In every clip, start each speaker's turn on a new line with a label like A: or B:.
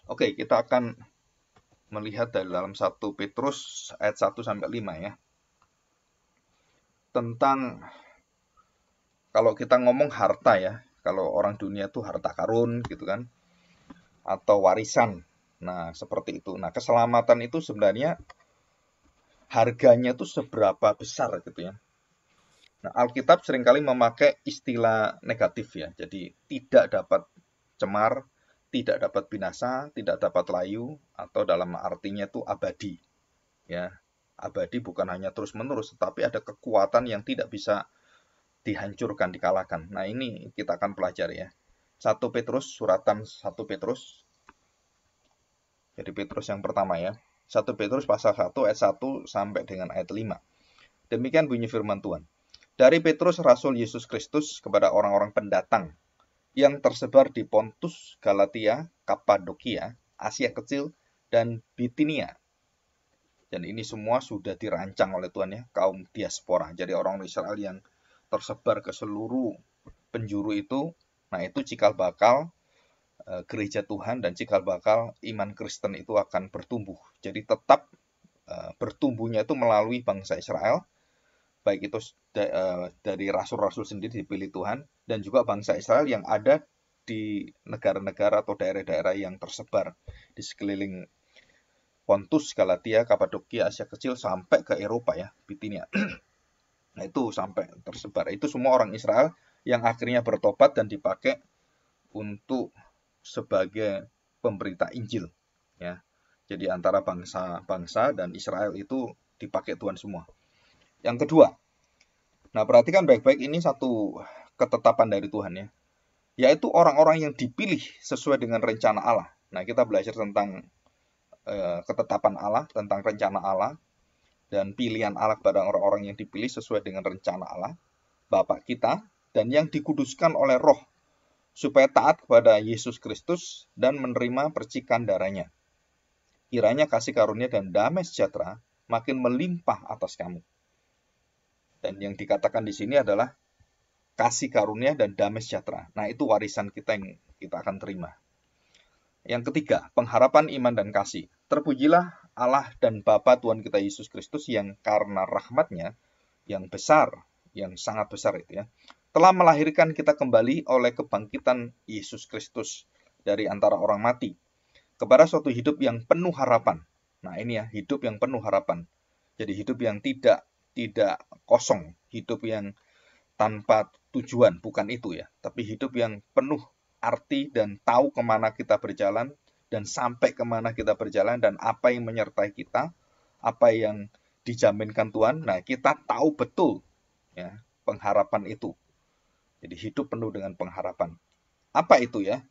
A: Oke, kita akan melihat dari dalam 1 Petrus ayat 1 sampai 5 ya. Tentang kalau kita ngomong harta ya, kalau orang dunia tuh harta karun gitu kan, atau warisan. Nah, seperti itu. Nah, keselamatan itu sebenarnya harganya tuh seberapa besar gitu ya. Nah, Alkitab seringkali memakai istilah negatif ya. Jadi tidak dapat cemar, tidak dapat binasa, tidak dapat layu, atau dalam artinya itu abadi. Ya, abadi bukan hanya terus-menerus, tetapi ada kekuatan yang tidak bisa dihancurkan, dikalahkan. Nah, ini kita akan pelajari ya. 1 Petrus, suratan 1 Petrus. Jadi Petrus yang pertama ya. 1 Petrus pasal 1 ayat 1 sampai dengan ayat 5. Demikian bunyi firman Tuhan. Dari Petrus Rasul Yesus Kristus kepada orang-orang pendatang yang tersebar di Pontus, Galatia, Kapadokia, Asia Kecil, dan Bitinia. Dan ini semua sudah dirancang oleh Tuhan ya, kaum diaspora. Jadi orang Israel yang tersebar ke seluruh penjuru itu, nah itu cikal bakal gereja Tuhan dan cikal bakal iman Kristen itu akan bertumbuh. Jadi tetap bertumbuhnya itu melalui bangsa Israel, baik itu dari rasul-rasul sendiri dipilih Tuhan, dan juga bangsa Israel yang ada di negara-negara atau daerah-daerah yang tersebar di sekeliling Pontus, Galatia, Kapadokia, Asia Kecil sampai ke Eropa ya, Bitinia. Nah itu sampai tersebar. Itu semua orang Israel yang akhirnya bertobat dan dipakai untuk sebagai pemberita Injil ya. Jadi antara bangsa-bangsa dan Israel itu dipakai Tuhan semua. Yang kedua, nah perhatikan baik-baik, ini satu ketetapan dari Tuhan ya, yaitu orang-orang yang dipilih sesuai dengan rencana Allah. Nah kita belajar tentang ketetapan Allah, tentang rencana Allah, dan pilihan Allah kepada orang-orang yang dipilih sesuai dengan rencana Allah, Bapa kita, dan yang dikuduskan oleh Roh, supaya taat kepada Yesus Kristus dan menerima percikan darahnya. Kiranya kasih karunia dan damai sejahtera makin melimpah atas kamu. Dan yang dikatakan di sini adalah kasih karunia dan damai sejahtera. Nah, itu warisan kita yang kita akan terima. Yang ketiga, pengharapan iman dan kasih. Terpujilah Allah dan Bapa Tuhan kita Yesus Kristus yang karena rahmatnya yang besar, yang sangat besar itu ya, telah melahirkan kita kembali oleh kebangkitan Yesus Kristus dari antara orang mati kepada suatu hidup yang penuh harapan. Nah, ini ya, hidup yang penuh harapan. Jadi hidup yang tidak kosong, hidup yang tanpa tujuan, bukan itu ya, tapi hidup yang penuh arti dan tahu kemana kita berjalan dan sampai kemana kita berjalan dan apa yang menyertai kita, apa yang dijaminkan Tuhan. Nah, kita tahu betul ya pengharapan itu. Jadi hidup penuh dengan pengharapan. Apa itu ya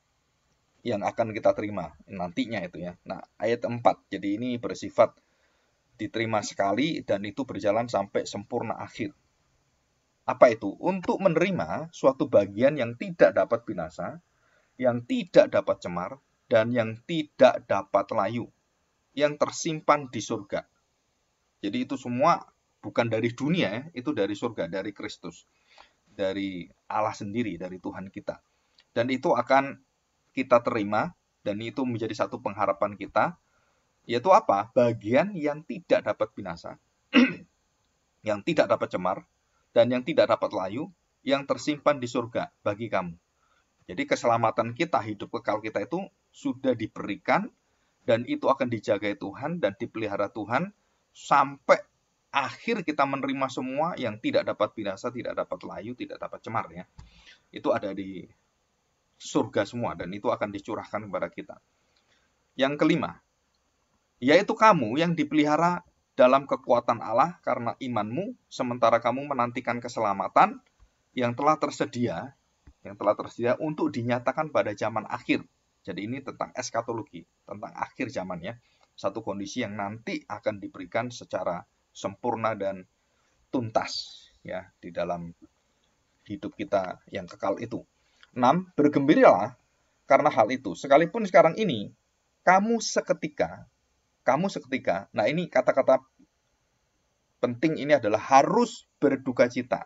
A: yang akan kita terima nantinya itu ya. Nah, ayat 4. Jadi ini bersifat diterima sekali dan itu berjalan sampai sempurna akhir. Apa itu? Untuk menerima suatu bagian yang tidak dapat binasa, yang tidak dapat cemar, dan yang tidak dapat layu, yang tersimpan di surga. Jadi itu semua bukan dari dunia, itu dari surga, dari Kristus, dari Allah sendiri, dari Tuhan kita. Dan itu akan kita terima, dan itu menjadi satu pengharapan kita, yaitu apa? Bagian yang tidak dapat binasa, yang tidak dapat cemar, dan yang tidak dapat layu, yang tersimpan di surga bagi kamu. Jadi keselamatan kita, hidup kekal kita itu sudah diberikan, dan itu akan dijaga Tuhan dan dipelihara Tuhan sampai akhir kita menerima semua yang tidak dapat binasa, tidak dapat layu, tidak dapat cemar ya. Itu ada di surga semua dan itu akan dicurahkan kepada kita. Yang kelima, yaitu kamu yang dipelihara dalam kekuatan Allah karena imanmu, sementara kamu menantikan keselamatan yang telah tersedia untuk dinyatakan pada zaman akhir. Jadi ini tentang eskatologi, tentang akhir zaman ya. Satu kondisi yang nanti akan diberikan secara sempurna dan tuntas ya di dalam hidup kita yang kekal itu. 6. Bergembiralah karena hal itu. Sekalipun sekarang ini kamu seketika. Nah, ini kata-kata penting ini adalah harus berduka cita.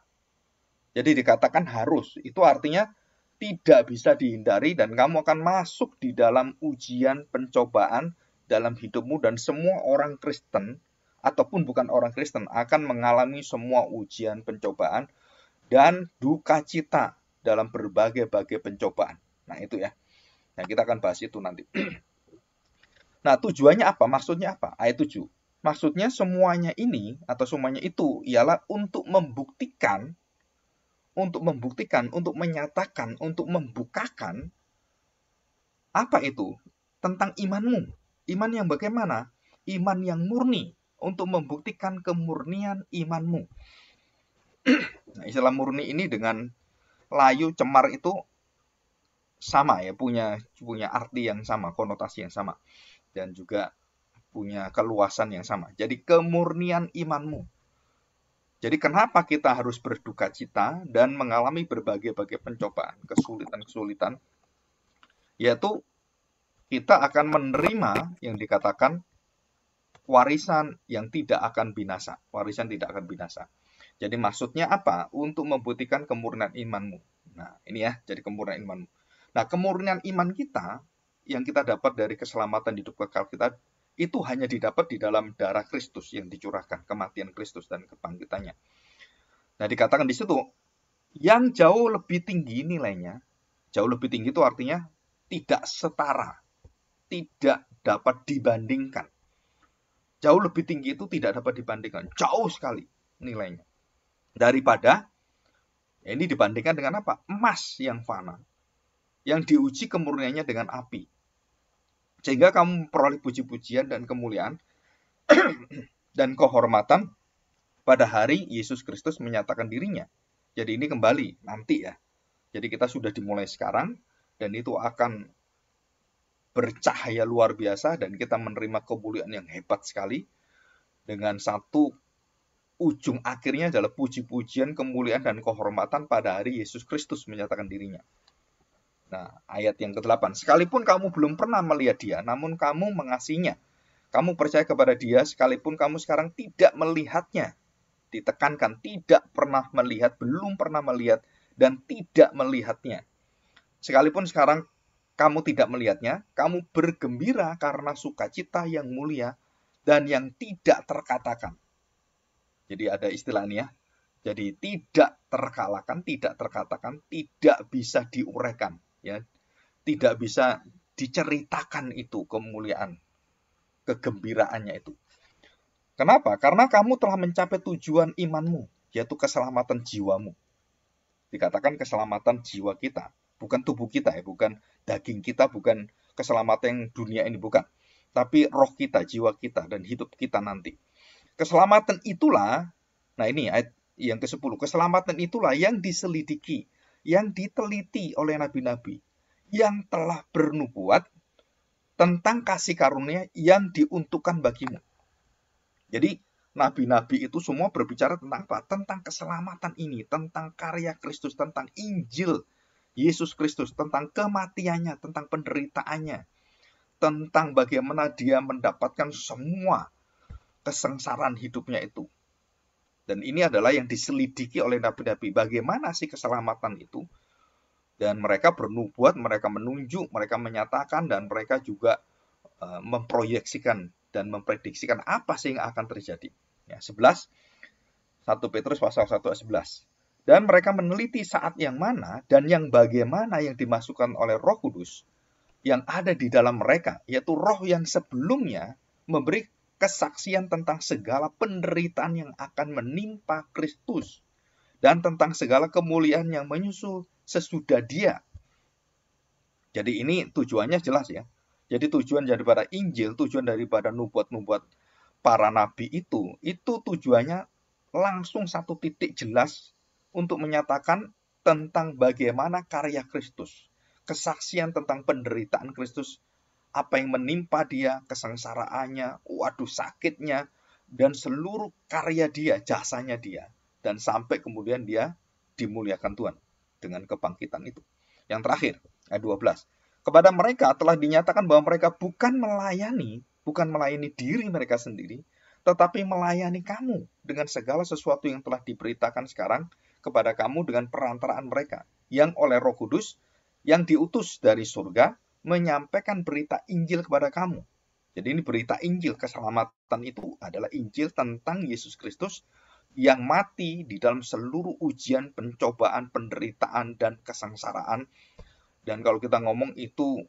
A: Jadi dikatakan harus, itu artinya tidak bisa dihindari dan kamu akan masuk di dalam ujian pencobaan dalam hidupmu, dan semua orang Kristen ataupun bukan orang Kristen akan mengalami semua ujian pencobaan dan duka cita dalam berbagai-bagai pencobaan. Nah, itu ya. Nah, kita akan bahas itu nanti. Nah, tujuannya apa? Maksudnya apa? Ayat 7. Maksudnya semuanya ini atau semuanya itu ialah untuk membuktikan, untuk menyatakan, untuk membukakan apa itu? Tentang imanmu. Iman yang bagaimana? Iman yang murni, untuk membuktikan kemurnian imanmu. Nah, istilah murni ini dengan layu, cemar itu sama ya, punya arti yang sama, konotasi yang sama, dan juga punya keluasan yang sama. Jadi kemurnian imanmu. Jadi kenapa kita harus berduka cita dan mengalami berbagai-bagai pencobaan, kesulitan-kesulitan, yaitu kita akan menerima yang dikatakan warisan yang tidak akan binasa. Warisan tidak akan binasa. Jadi maksudnya apa? Untuk membuktikan kemurnian imanmu. Nah, ini ya, jadi kemurnian imanmu. Nah, kemurnian iman kita yang kita dapat dari keselamatan hidup kekal kita itu hanya didapat di dalam darah Kristus yang dicurahkan, kematian Kristus dan kebangkitannya. Nah, dikatakan di situ yang jauh lebih tinggi nilainya. Jauh lebih tinggi itu artinya tidak setara, tidak dapat dibandingkan. Jauh lebih tinggi itu tidak dapat dibandingkan, jauh sekali nilainya. Daripada, ya ini dibandingkan dengan apa? Emas yang fana, yang diuji kemurniannya dengan api. Sehingga kamu memperoleh puji-pujian dan kemuliaan dan kehormatan pada hari Yesus Kristus menyatakan dirinya. Jadi ini kembali nanti ya. Jadi kita sudah dimulai sekarang dan itu akan bercahaya luar biasa dan kita menerima kemuliaan yang hebat sekali dengan satu ujung akhirnya adalah puji-pujian, kemuliaan dan kehormatan pada hari Yesus Kristus menyatakan dirinya. Nah, ayat yang ke-8. Sekalipun kamu belum pernah melihat dia, namun kamu mengasihinya. Kamu percaya kepada dia, sekalipun kamu sekarang tidak melihatnya. Ditekankan, tidak pernah melihat, belum pernah melihat, dan tidak melihatnya. Sekalipun sekarang kamu tidak melihatnya, kamu bergembira karena sukacita yang mulia dan yang tidak terkatakan. Jadi ada istilah ini ya. Jadi tidak terkalahkan, tidak terkatakan, tidak bisa diuraikan. Ya, tidak bisa diceritakan itu kemuliaan, kegembiraannya itu. Kenapa? Karena kamu telah mencapai tujuan imanmu, yaitu keselamatan jiwamu. Dikatakan keselamatan jiwa kita, bukan tubuh kita ya, bukan daging kita, bukan keselamatan yang dunia ini, bukan. Tapi roh kita, jiwa kita, dan hidup kita nanti. Keselamatan itulah, nah ini ayat yang ke-10, keselamatan itulah yang diselidiki, yang diteliti oleh nabi-nabi, yang telah bernubuat tentang kasih karunia yang diuntukkan bagimu. Jadi nabi-nabi itu semua berbicara tentang apa? Tentang keselamatan ini, tentang karya Kristus, tentang Injil Yesus Kristus, tentang kematiannya, tentang penderitaannya, tentang bagaimana dia mendapatkan semua kesengsaraan hidupnya itu. Dan ini adalah yang diselidiki oleh nabi-nabi. Bagaimana sih keselamatan itu? Dan mereka bernubuat, mereka menunjuk, mereka menyatakan, dan mereka juga memproyeksikan dan memprediksikan apa sih yang akan terjadi. Ya, 11, 1 Petrus pasal 1 ayat 11. Dan mereka meneliti saat yang mana dan yang bagaimana yang dimasukkan oleh Roh Kudus yang ada di dalam mereka, yaitu roh yang sebelumnya memberi kesaksian tentang segala penderitaan yang akan menimpa Kristus dan tentang segala kemuliaan yang menyusul sesudah dia. Jadi ini tujuannya jelas ya. Jadi tujuan daripada Injil, tujuan daripada nubuat-nubuat para nabi itu tujuannya langsung satu titik jelas untuk menyatakan tentang bagaimana karya Kristus, kesaksian tentang penderitaan Kristus, apa yang menimpa dia, kesengsaraannya, waduh sakitnya, dan seluruh karya dia, jasanya dia. Dan sampai kemudian dia dimuliakan Tuhan dengan kebangkitan itu. Yang terakhir, ayat 12. Kepada mereka telah dinyatakan bahwa mereka bukan melayani diri mereka sendiri, tetapi melayani kamu dengan segala sesuatu yang telah diberitakan sekarang kepada kamu dengan perantaraan mereka, yang oleh Roh Kudus yang diutus dari surga menyampaikan berita Injil kepada kamu. Jadi ini berita Injil, keselamatan itu adalah Injil tentang Yesus Kristus yang mati di dalam seluruh ujian, pencobaan, penderitaan, dan kesengsaraan. Dan kalau kita ngomong itu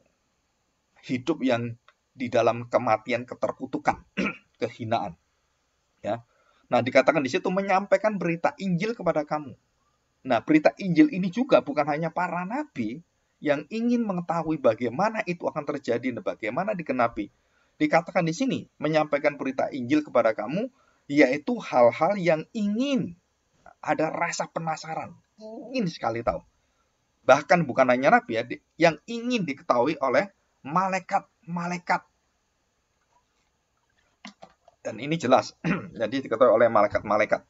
A: hidup yang di dalam kematian, keterkutukan, kehinaan. Ya. Nah, dikatakan di situ menyampaikan berita Injil kepada kamu. Nah, berita Injil ini juga bukan hanya para nabi yang ingin mengetahui bagaimana itu akan terjadi dan bagaimana digenapi. Dikatakan di sini, menyampaikan berita Injil kepada kamu, yaitu hal-hal yang ingin, ada rasa penasaran, ingin sekali tahu. Bahkan bukan hanya nabi ya, yang ingin diketahui oleh malaikat-malaikat. Dan ini jelas, jadi diketahui oleh malaikat-malaikat.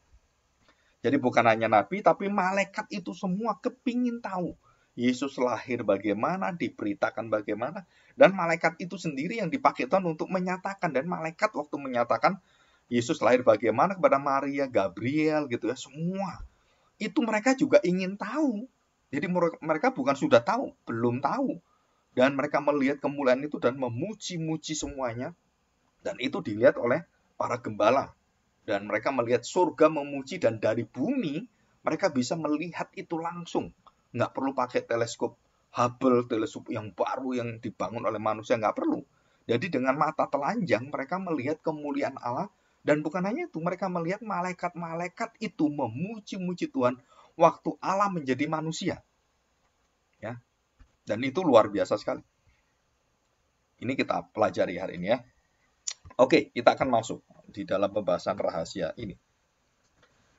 A: Jadi bukan hanya nabi, tapi malaikat itu semua kepingin tahu Yesus lahir bagaimana, diberitakan bagaimana, dan malaikat itu sendiri yang dipakai Tuhan untuk menyatakan. Dan malaikat waktu menyatakan Yesus lahir bagaimana kepada Maria, Gabriel gitu ya, semua itu mereka juga ingin tahu. Jadi mereka bukan sudah tahu, belum tahu. Dan mereka melihat kemuliaan itu dan memuji-muji semuanya. Dan itu dilihat oleh para gembala. Dan mereka melihat surga memuji, dan dari bumi mereka bisa melihat itu langsung. Nggak perlu pakai teleskop Hubble, teleskop yang baru yang dibangun oleh manusia, nggak perlu. Jadi dengan mata telanjang mereka melihat kemuliaan Allah, dan bukan hanya itu, mereka melihat malaikat-malaikat itu memuji-muji Tuhan waktu Allah menjadi manusia. Ya. Dan itu luar biasa sekali. Ini kita pelajari hari ini ya. Oke, kita akan masuk di dalam pembahasan rahasia ini.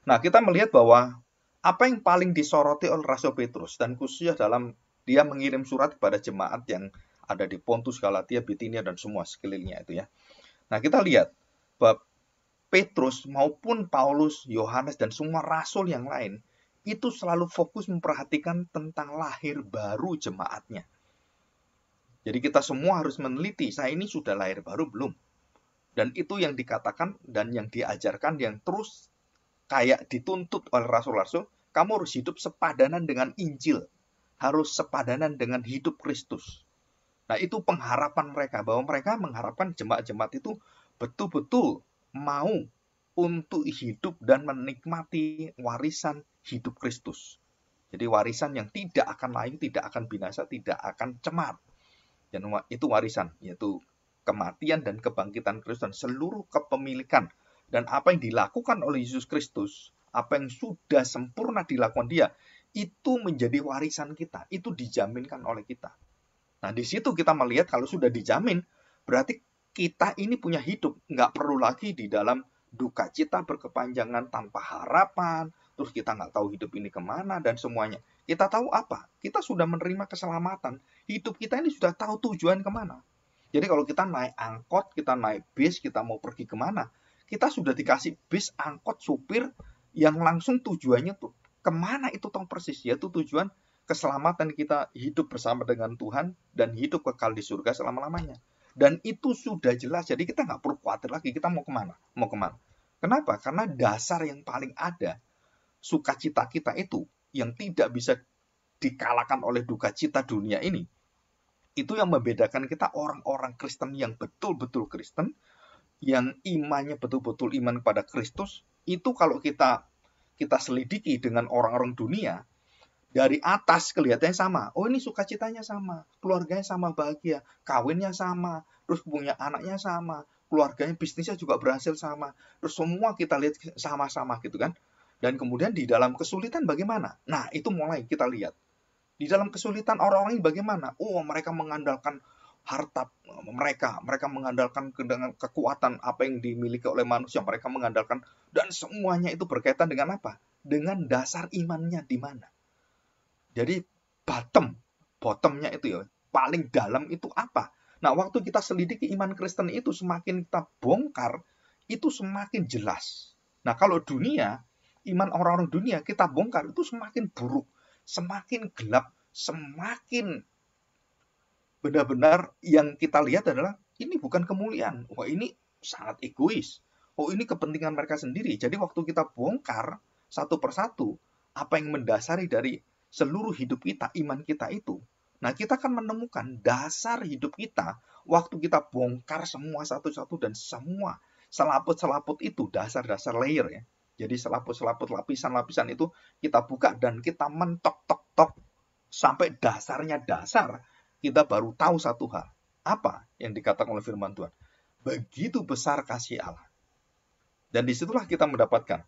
A: Nah, kita melihat bahwa apa yang paling disoroti oleh Rasul Petrus, dan khususnya dalam dia mengirim surat kepada jemaat yang ada di Pontus, Galatia, Bitinia, dan semua sekelilingnya itu ya. Nah, kita lihat bahwa Petrus maupun Paulus, Yohanes, dan semua rasul yang lain itu selalu fokus memperhatikan tentang lahir baru jemaatnya. Jadi kita semua harus meneliti, saya ini sudah lahir baru belum? Dan itu yang dikatakan dan yang diajarkan, yang terus kayak dituntut oleh rasul-rasul, kamu harus hidup sepadanan dengan Injil. Harus sepadanan dengan hidup Kristus. Nah, itu pengharapan mereka, bahwa mereka mengharapkan jemaat-jemaat itu betul-betul mau untuk hidup dan menikmati warisan hidup Kristus. Jadi warisan yang tidak akan layu, tidak akan binasa, tidak akan cemar. Dan itu warisan, yaitu kematian dan kebangkitan Kristus dan seluruh kepemilikan. Dan apa yang dilakukan oleh Yesus Kristus, apa yang sudah sempurna dilakukan dia, itu menjadi warisan kita. Itu dijaminkan oleh kita. Nah, di situ kita melihat kalau sudah dijamin, berarti kita ini punya hidup. Nggak perlu lagi di dalam duka cita berkepanjangan tanpa harapan. Terus kita nggak tahu hidup ini kemana dan semuanya. Kita tahu apa? Kita sudah menerima keselamatan. Hidup kita ini sudah tahu tujuan kemana. Jadi kalau kita naik angkot, kita naik bis, kita mau pergi kemana, kita sudah dikasih bis, angkot, supir yang langsung tujuannya tuh kemana itu tahu persis, yaitu tujuan keselamatan kita hidup bersama dengan Tuhan dan hidup kekal di surga selama-lamanya. Dan itu sudah jelas, jadi kita nggak perlu khawatir lagi kita mau kemana, mau kemana. Kenapa? Karena dasar yang paling ada, sukacita kita itu yang tidak bisa dikalahkan oleh duka cita dunia ini. Itu yang membedakan kita orang-orang Kristen yang betul-betul Kristen, yang imannya betul-betul iman kepada Kristus. Itu kalau kita selidiki dengan orang-orang dunia, dari atas kelihatannya sama. Oh, ini sukacitanya sama, keluarganya sama bahagia, kawinnya sama, terus punya anaknya sama, keluarganya, bisnisnya juga berhasil sama. Terus semua kita lihat sama-sama gitu kan. Dan kemudian di dalam kesulitan bagaimana? Nah, itu mulai kita lihat. Di dalam kesulitan orang-orang ini bagaimana? Oh, mereka mengandalkan harta mereka mengandalkan dengan kekuatan apa yang dimiliki oleh manusia, mereka mengandalkan, dan semuanya itu berkaitan dengan apa? Dengan dasar imannya di mana. Jadi bottomnya itu ya, paling dalam itu apa? Nah, waktu kita selidiki iman Kristen itu, semakin kita bongkar, itu semakin jelas. Nah, kalau dunia, iman orang-orang dunia kita bongkar, itu semakin buruk, semakin gelap, semakin benar-benar yang kita lihat adalah ini bukan kemuliaan. Wah, ini sangat egois. Oh, ini kepentingan mereka sendiri. Jadi waktu kita bongkar satu persatu apa yang mendasari dari seluruh hidup kita, iman kita itu, Nah, kita akan menemukan dasar hidup kita waktu kita bongkar semua satu-satu dan semua selaput-selaput itu, dasar-dasar layer ya. Jadi selaput-selaput lapisan-lapisan itu kita buka dan kita mentok-tok-tok sampai dasarnya dasar. Kita baru tahu satu hal. Apa yang dikatakan oleh firman Tuhan? Begitu besar kasih Allah. Dan disitulah kita mendapatkan.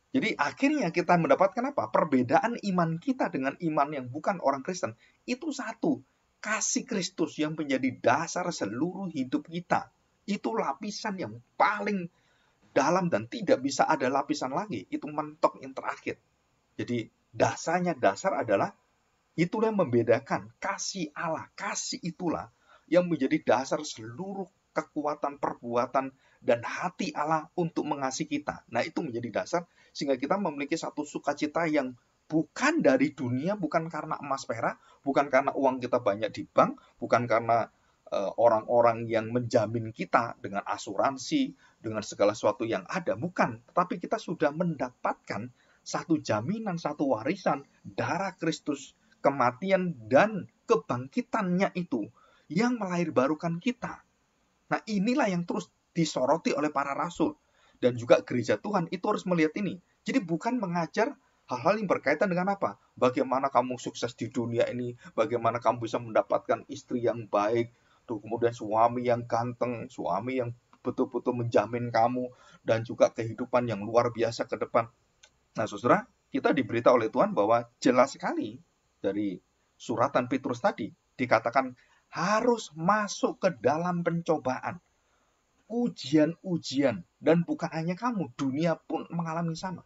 A: Jadi akhirnya kita mendapatkan apa? Perbedaan iman kita dengan iman yang bukan orang Kristen. Itu satu. Kasih Kristus yang menjadi dasar seluruh hidup kita. Itu lapisan yang paling dalam dan tidak bisa ada lapisan lagi. Itu mentok yang terakhir. Jadi dasar adalah itulah yang membedakan kasih Allah. Kasih itulah yang menjadi dasar seluruh kekuatan, perbuatan, dan hati Allah untuk mengasihi kita. Nah, itu menjadi dasar sehingga kita memiliki satu sukacita yang bukan dari dunia, bukan karena emas perak, bukan karena uang kita banyak di bank, bukan karena orang-orang yang menjamin kita dengan asuransi, dengan segala sesuatu yang ada. Bukan, tetapi kita sudah mendapatkan satu jaminan, satu warisan darah Kristus, kematian dan kebangkitannya itu yang melahirbarukan kita. Nah, inilah yang terus disoroti oleh para rasul. Dan juga gereja Tuhan itu harus melihat ini. Jadi bukan mengajar hal-hal yang berkaitan dengan apa? Bagaimana kamu sukses di dunia ini, bagaimana kamu bisa mendapatkan istri yang baik, kemudian suami yang ganteng, suami yang betul-betul menjamin kamu, dan juga kehidupan yang luar biasa ke depan. Nah, saudara, kita diberitahu oleh Tuhan bahwa jelas sekali dari suratan Petrus tadi, dikatakan harus masuk ke dalam pencobaan, ujian-ujian, dan bukan hanya kamu, dunia pun mengalami sama.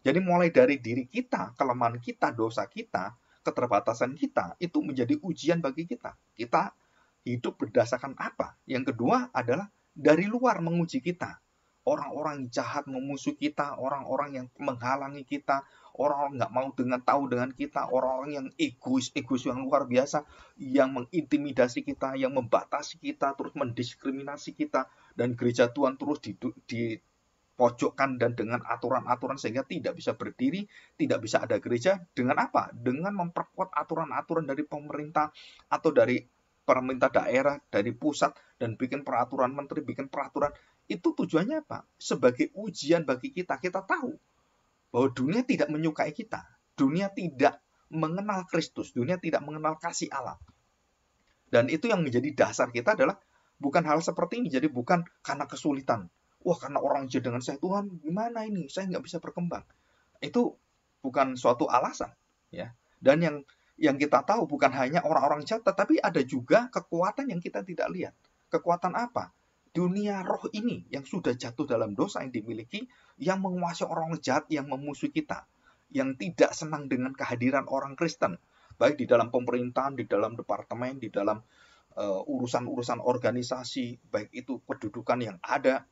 A: Jadi mulai dari diri kita, kelemahan kita, dosa kita, keterbatasan kita, itu menjadi ujian bagi kita. Kita hidup berdasarkan apa? Yang kedua adalah dari luar menguji kita. Orang-orang jahat memusuhi kita, orang-orang yang menghalangi kita, orang-orang nggak mau tahu dengan kita, orang-orang yang egois yang luar biasa, yang mengintimidasi kita, yang membatasi kita, terus mendiskriminasi kita, dan gereja Tuhan terus dipojokkan dan dengan aturan-aturan sehingga tidak bisa berdiri, tidak bisa ada gereja. Dengan apa? Dengan memperkuat aturan-aturan dari pemerintah atau dari pemerintah daerah, dari pusat, dan bikin peraturan menteri, bikin peraturan. Itu tujuannya apa? Sebagai ujian bagi kita. Kita tahu bahwa dunia tidak menyukai kita. Dunia tidak mengenal Kristus. Dunia tidak mengenal kasih Allah. Dan itu yang menjadi dasar kita adalah bukan hal seperti ini. Jadi bukan karena kesulitan. Wah, karena orang jahat dengan saya, Tuhan, gimana ini? Saya nggak bisa berkembang. Itu bukan suatu alasan. Ya. Dan yang kita tahu bukan hanya orang-orang jahat, tetapi ada juga kekuatan yang kita tidak lihat. Kekuatan apa? Dunia roh ini yang sudah jatuh dalam dosa yang dimiliki, yang menguasai orang jahat yang memusuhi kita, yang tidak senang dengan kehadiran orang Kristen, baik di dalam pemerintahan, di dalam departemen, di dalam urusan-urusan organisasi, baik itu kedudukan yang ada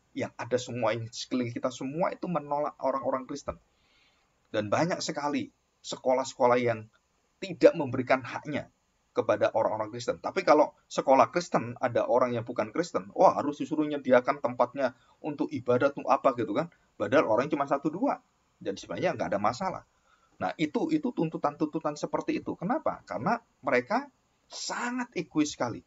A: semua yang sekeliling kita, semua itu menolak orang-orang Kristen. Dan banyak sekali sekolah-sekolah yang tidak memberikan haknya kepada orang-orang Kristen. Tapi kalau sekolah Kristen ada orang yang bukan Kristen, wah harus disuruh menyediakan tempatnya untuk ibadah, untuk apa gitu kan. Padahal orang cuma 1-2. Dan sebenarnya nggak ada masalah. Nah itu tuntutan-tuntutan seperti itu. Kenapa? Karena mereka sangat egois sekali.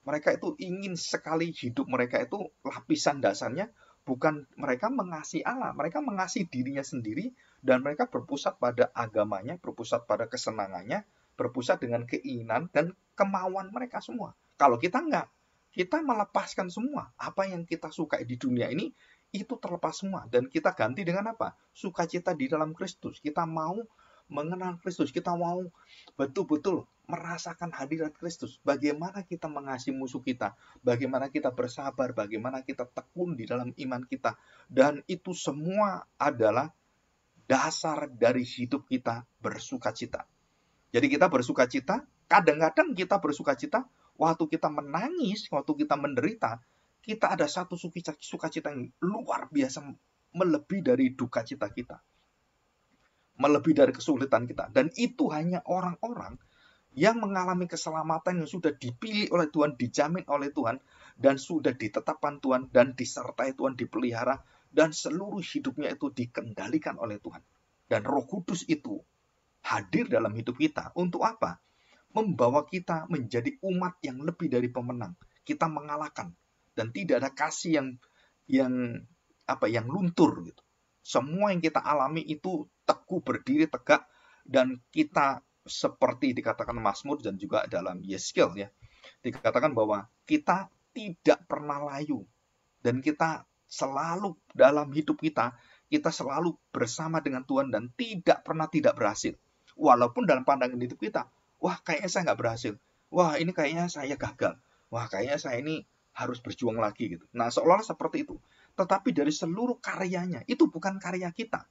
A: Mereka itu ingin sekali hidup mereka itu lapisan dasarnya bukan mereka mengasihi Allah. Mereka mengasihi dirinya sendiri dan mereka berpusat pada agamanya, berpusat pada kesenangannya, berpusat dengan keinginan dan kemauan mereka semua. Kalau kita enggak, kita melepaskan semua. Apa yang kita sukai di dunia ini, itu terlepas semua. Dan kita ganti dengan apa? Sukacita di dalam Kristus. Kita mau mengenal Kristus. Kita mau betul-betul merasakan hadirat Kristus. Bagaimana kita mengasihi musuh kita. Bagaimana kita bersabar. Bagaimana kita tekun di dalam iman kita. Dan itu semua adalah dasar dari hidup kita bersukacita. Jadi kita bersukacita, kadang-kadang kita bersukacita, waktu kita menangis, waktu kita menderita, kita ada satu sukacita yang luar biasa, melebihi dari duka cita kita. Melebihi dari kesulitan kita. Dan itu hanya orang-orang yang mengalami keselamatan yang sudah dipilih oleh Tuhan, dijamin oleh Tuhan, dan sudah ditetapkan Tuhan, dan disertai Tuhan, dipelihara, dan seluruh hidupnya itu dikendalikan oleh Tuhan. Dan Roh Kudus itu hadir dalam hidup kita. Untuk apa? membawa kita menjadi umat yang lebih dari pemenang. Kita mengalahkan dan tidak ada kasih yang luntur gitu. Semua yang kita alami itu teguh, berdiri tegak, dan kita seperti dikatakan Mazmur dan juga dalam Yeskel ya. Dikatakan bahwa kita tidak pernah layu dan kita selalu dalam hidup kita selalu bersama dengan Tuhan dan tidak pernah tidak berhasil. Walaupun dalam pandangan hidup kita, wah kayaknya saya nggak berhasil, wah ini kayaknya saya gagal, wah kayaknya saya ini harus berjuang lagi gitu. Nah seolah-olah seperti itu. Tetapi dari seluruh karyanya, itu bukan karya kita.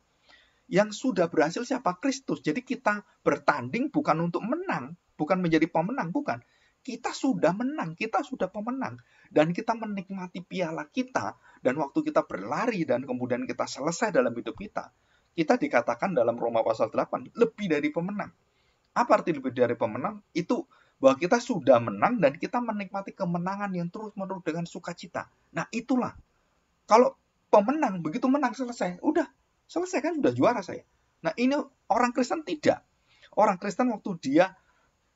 A: Yang sudah berhasil siapa? Kristus. Jadi kita bertanding bukan untuk menang, bukan menjadi pemenang, bukan. Kita sudah menang, kita sudah pemenang. Dan kita menikmati piala kita, dan waktu kita berlari dan kemudian kita selesai dalam hidup kita dikatakan dalam Roma pasal 8, lebih dari pemenang. Apa arti lebih dari pemenang? Itu bahwa kita sudah menang dan kita menikmati kemenangan yang terus-menerus dengan sukacita. Nah itulah. Kalau pemenang, begitu menang selesai, udah selesai kan, sudah juara saya. Nah ini orang Kristen tidak. Orang Kristen waktu dia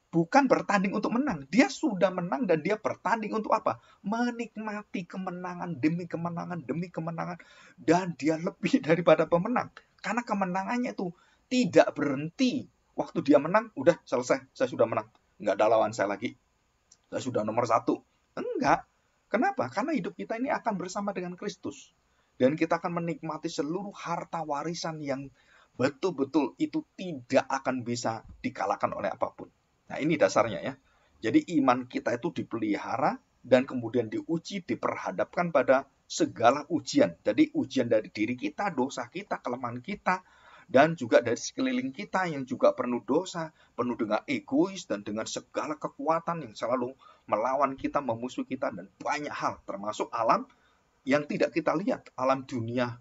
A: bukan bertanding untuk menang, dia sudah menang dan dia bertanding untuk apa? Menikmati kemenangan demi kemenangan demi kemenangan, dan dia lebih daripada pemenang. Karena kemenangannya itu tidak berhenti. Waktu dia menang, udah selesai, saya sudah menang. Nggak ada lawan saya lagi. Saya sudah nomor 1. Enggak. Kenapa? Karena hidup kita ini akan bersama dengan Kristus. Dan kita akan menikmati seluruh harta warisan yang betul-betul itu tidak akan bisa dikalahkan oleh apapun. Nah ini dasarnya ya. Jadi iman kita itu dipelihara dan kemudian diuji, diperhadapkan pada segala ujian. Jadi ujian dari diri kita, dosa kita, kelemahan kita, dan juga dari sekeliling kita yang juga penuh dosa, penuh dengan egois dan dengan segala kekuatan yang selalu melawan kita, memusuhi kita, dan banyak hal, termasuk alam yang tidak kita lihat, alam dunia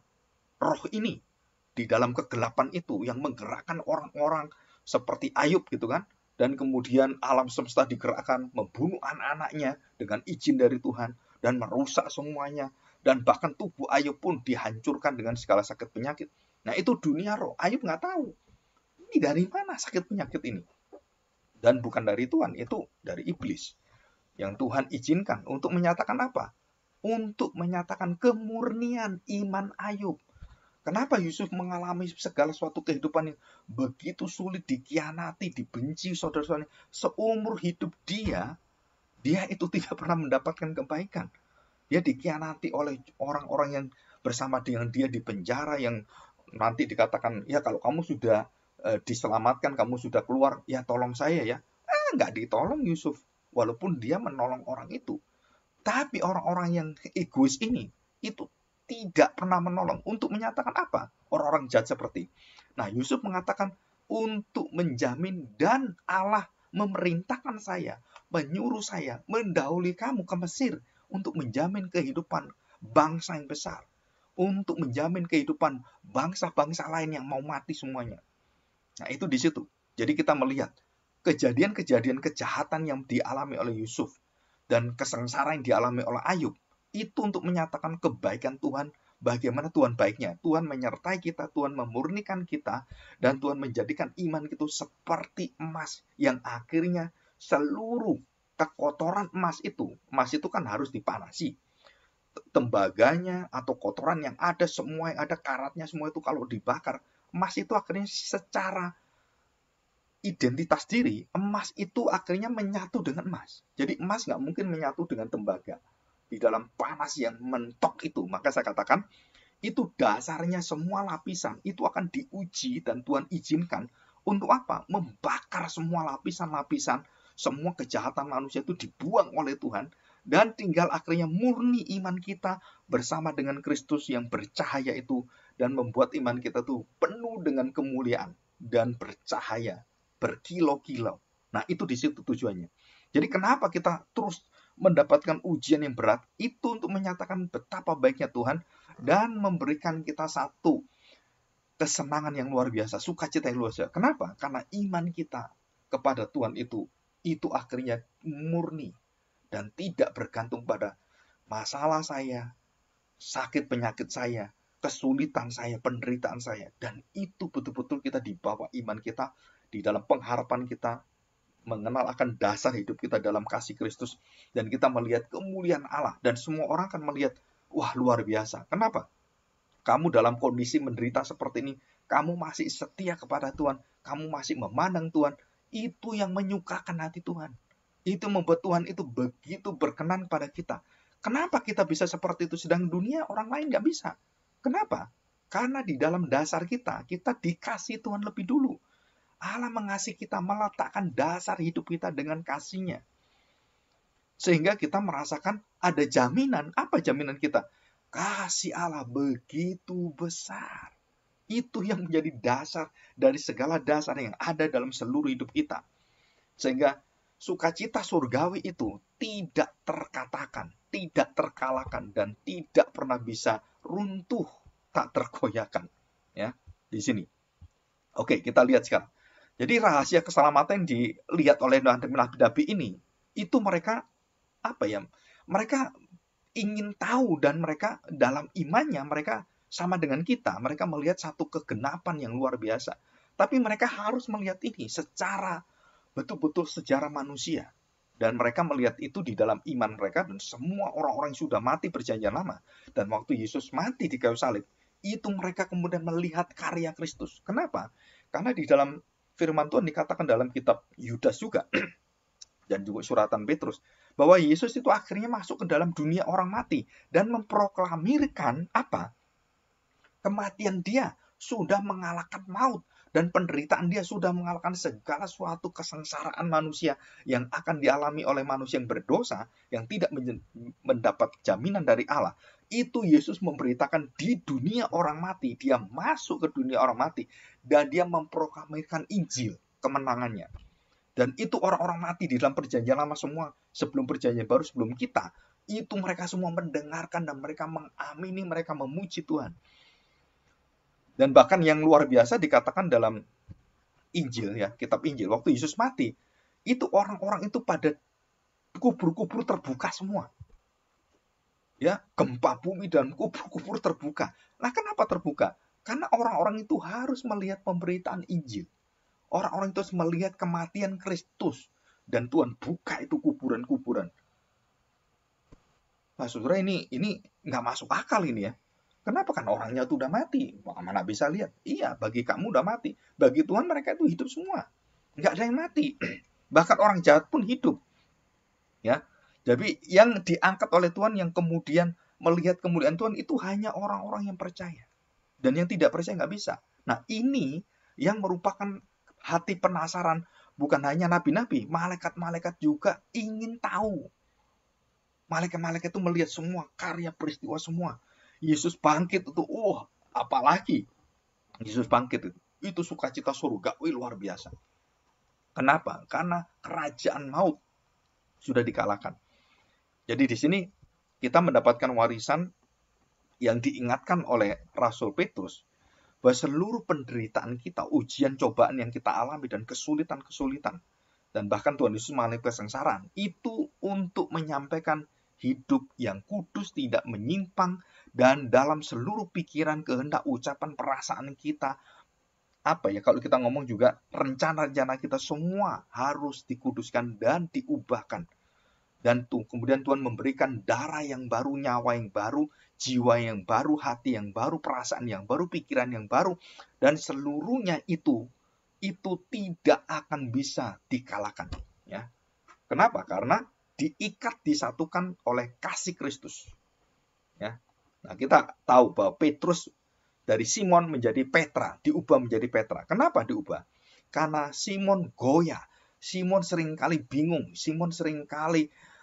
A: roh ini, di dalam kegelapan itu yang menggerakkan orang-orang seperti Ayub gitu kan, dan kemudian alam semesta digerakkan membunuh anak-anaknya dengan izin dari Tuhan dan merusak semuanya, dan bahkan tubuh Ayub pun dihancurkan dengan segala sakit penyakit. Nah itu dunia roh. Ayub nggak tahu ini dari mana sakit penyakit ini, dan bukan dari Tuhan, itu dari iblis yang Tuhan izinkan untuk menyatakan apa? Untuk menyatakan kemurnian iman Ayub. Kenapa Yusuf mengalami segala suatu kehidupan yang begitu sulit, dikhianati, dibenci saudara-saudara, seumur hidup dia itu tidak pernah mendapatkan kebaikan. Dia dikhianati oleh orang-orang yang bersama dengan dia di penjara, yang nanti dikatakan, ya kalau kamu sudah diselamatkan, kamu sudah keluar, ya tolong saya ya. Nggak ditolong Yusuf, walaupun dia menolong orang itu. Tapi orang-orang yang egois ini, itu tidak pernah menolong. Untuk menyatakan apa? Orang-orang jahat seperti. Nah, Yusuf mengatakan, untuk menjamin dan Allah memerintahkan saya, menyuruh saya, mendahului kamu ke Mesir, untuk menjamin kehidupan bangsa yang besar. Untuk menjamin kehidupan bangsa-bangsa lain yang mau mati semuanya. Nah itu di situ. Jadi kita melihat kejadian-kejadian kejahatan yang dialami oleh Yusuf dan kesengsaraan yang dialami oleh Ayub, itu untuk menyatakan kebaikan Tuhan, bagaimana Tuhan baiknya. Tuhan menyertai kita, Tuhan memurnikan kita, dan Tuhan menjadikan iman kita seperti emas yang akhirnya seluruh kekotoran emas itu kan harus dipanasi. Tembaganya atau kotoran yang ada, semua yang ada, karatnya, semua itu kalau dibakar, emas itu akhirnya secara identitas diri, emas itu akhirnya menyatu dengan emas. Jadi emas nggak mungkin menyatu dengan tembaga. Di dalam panas yang mentok itu, maka saya katakan, itu dasarnya semua lapisan, itu akan diuji dan Tuhan izinkan untuk apa? Membakar semua lapisan-lapisan, semua kejahatan manusia itu dibuang oleh Tuhan, dan tinggal akhirnya murni iman kita bersama dengan Kristus yang bercahaya itu, dan membuat iman kita tuh penuh dengan kemuliaan dan bercahaya berkilau-kilau. Nah itu di situ tujuannya. Jadi kenapa kita terus mendapatkan ujian yang berat? Itu untuk menyatakan betapa baiknya Tuhan dan memberikan kita satu kesenangan yang luar biasa, sukacita yang luar biasa. Kenapa? Karena iman kita kepada Tuhan itu akhirnya murni dan tidak bergantung pada masalah saya, sakit penyakit saya, kesulitan saya, penderitaan saya. Dan itu betul-betul kita dibawa iman kita di dalam pengharapan kita mengenal akan dasar hidup kita dalam kasih Kristus, dan kita melihat kemuliaan Allah, dan semua orang akan melihat, wah luar biasa. Kenapa? Kamu dalam kondisi menderita seperti ini, kamu masih setia kepada Tuhan, kamu masih memandang Tuhan, itu yang menyukakan hati Tuhan. Itu membuat Tuhan itu begitu berkenan pada kita. Kenapa kita bisa seperti itu, sedang dunia orang lain nggak bisa? Kenapa? Karena di dalam dasar kita dikasih Tuhan lebih dulu. Allah mengasihi kita, meletakkan dasar hidup kita dengan kasih-Nya. Sehingga kita merasakan ada jaminan. Apa jaminan kita? Kasih Allah begitu besar. Itu yang menjadi dasar dari segala dasar yang ada dalam seluruh hidup kita. Sehingga sukacita surgawi itu tidak terkatakan, tidak terkalahkan, dan tidak pernah bisa runtuh, tak tergoyahkan. Ya, di sini. Oke, kita lihat sekarang. Jadi rahasia keselamatan yang dilihat oleh nabi-nabi ini, itu mereka apa ya? Mereka ingin tahu, dan mereka dalam imannya mereka sama dengan kita. Mereka melihat satu kegenapan yang luar biasa. Tapi mereka harus melihat ini secara betul-betul sejarah manusia. Dan mereka melihat itu di dalam iman mereka, dan semua orang-orang yang sudah mati perjanjian lama. Dan waktu Yesus mati di kayu salib, itu mereka kemudian melihat karya Kristus. Kenapa? Karena di dalam firman Tuhan dikatakan dalam kitab Yudas juga, dan juga suratan Petrus, bahwa Yesus itu akhirnya masuk ke dalam dunia orang mati dan memproklamirkan apa? Kematian Dia sudah mengalahkan maut, dan penderitaan Dia sudah mengalahkan segala suatu kesengsaraan manusia yang akan dialami oleh manusia yang berdosa, yang tidak mendapat jaminan dari Allah. Itu Yesus memberitakan di dunia orang mati. Dia masuk ke dunia orang mati, dan Dia memproklamirkan Injil, kemenangannya. Dan itu orang-orang mati di dalam perjanjian lama semua, sebelum perjanjian baru, sebelum kita, itu mereka semua mendengarkan, dan mereka mengamini, mereka memuji Tuhan. Dan bahkan yang luar biasa dikatakan dalam Injil, ya, kitab Injil, waktu Yesus mati, itu orang-orang itu pada kubur-kubur terbuka semua. Ya, gempa bumi dan kubur-kubur terbuka. Nah, kenapa terbuka? Karena orang-orang itu harus melihat pemberitaan Injil. Orang-orang itu harus melihat kematian Kristus. Dan Tuhan buka itu kuburan-kuburan. Nah, saudara, ini nggak masuk akal ini ya. Kenapa? Kan orangnya itu udah mati. Mana bisa lihat? Iya, bagi kamu udah mati. Bagi Tuhan mereka itu hidup semua. Nggak ada yang mati. Bahkan orang jahat pun hidup. Ya, jadi yang diangkat oleh Tuhan, yang kemudian melihat kemuliaan Tuhan, itu hanya orang-orang yang percaya. Dan yang tidak percaya nggak bisa. Nah, ini yang merupakan hati penasaran, bukan hanya nabi-nabi, malaikat-malaikat juga ingin tahu. Malaikat-malaikat itu melihat semua karya peristiwa semua. Yesus bangkit itu, apalagi Yesus bangkit itu sukacita surgawi luar biasa. Kenapa? Karena kerajaan maut sudah dikalahkan. Jadi di sini kita mendapatkan warisan yang diingatkan oleh Rasul Petrus, bahwa seluruh penderitaan kita, ujian cobaan yang kita alami, dan kesulitan-kesulitan, dan bahkan Tuhan Yesus mengalami kesengsaraan, itu untuk menyampaikan hidup yang kudus, tidak menyimpang, dan dalam seluruh pikiran, kehendak, ucapan, perasaan kita, kalau kita ngomong juga, rencana-rencana kita semua harus dikuduskan dan diubahkan. Dan kemudian Tuhan memberikan darah yang baru, nyawa yang baru, jiwa yang baru, hati yang baru, perasaan yang baru, pikiran yang baru, dan seluruhnya itu tidak akan bisa dikalahkan. Ya. Kenapa? Karena diikat, disatukan oleh kasih Kristus. Ya. Nah, kita tahu bahwa Petrus dari Simon menjadi Petra, diubah menjadi Petra. Kenapa diubah? Karena Simon goyah, Simon seringkali bingung, Simon seringkali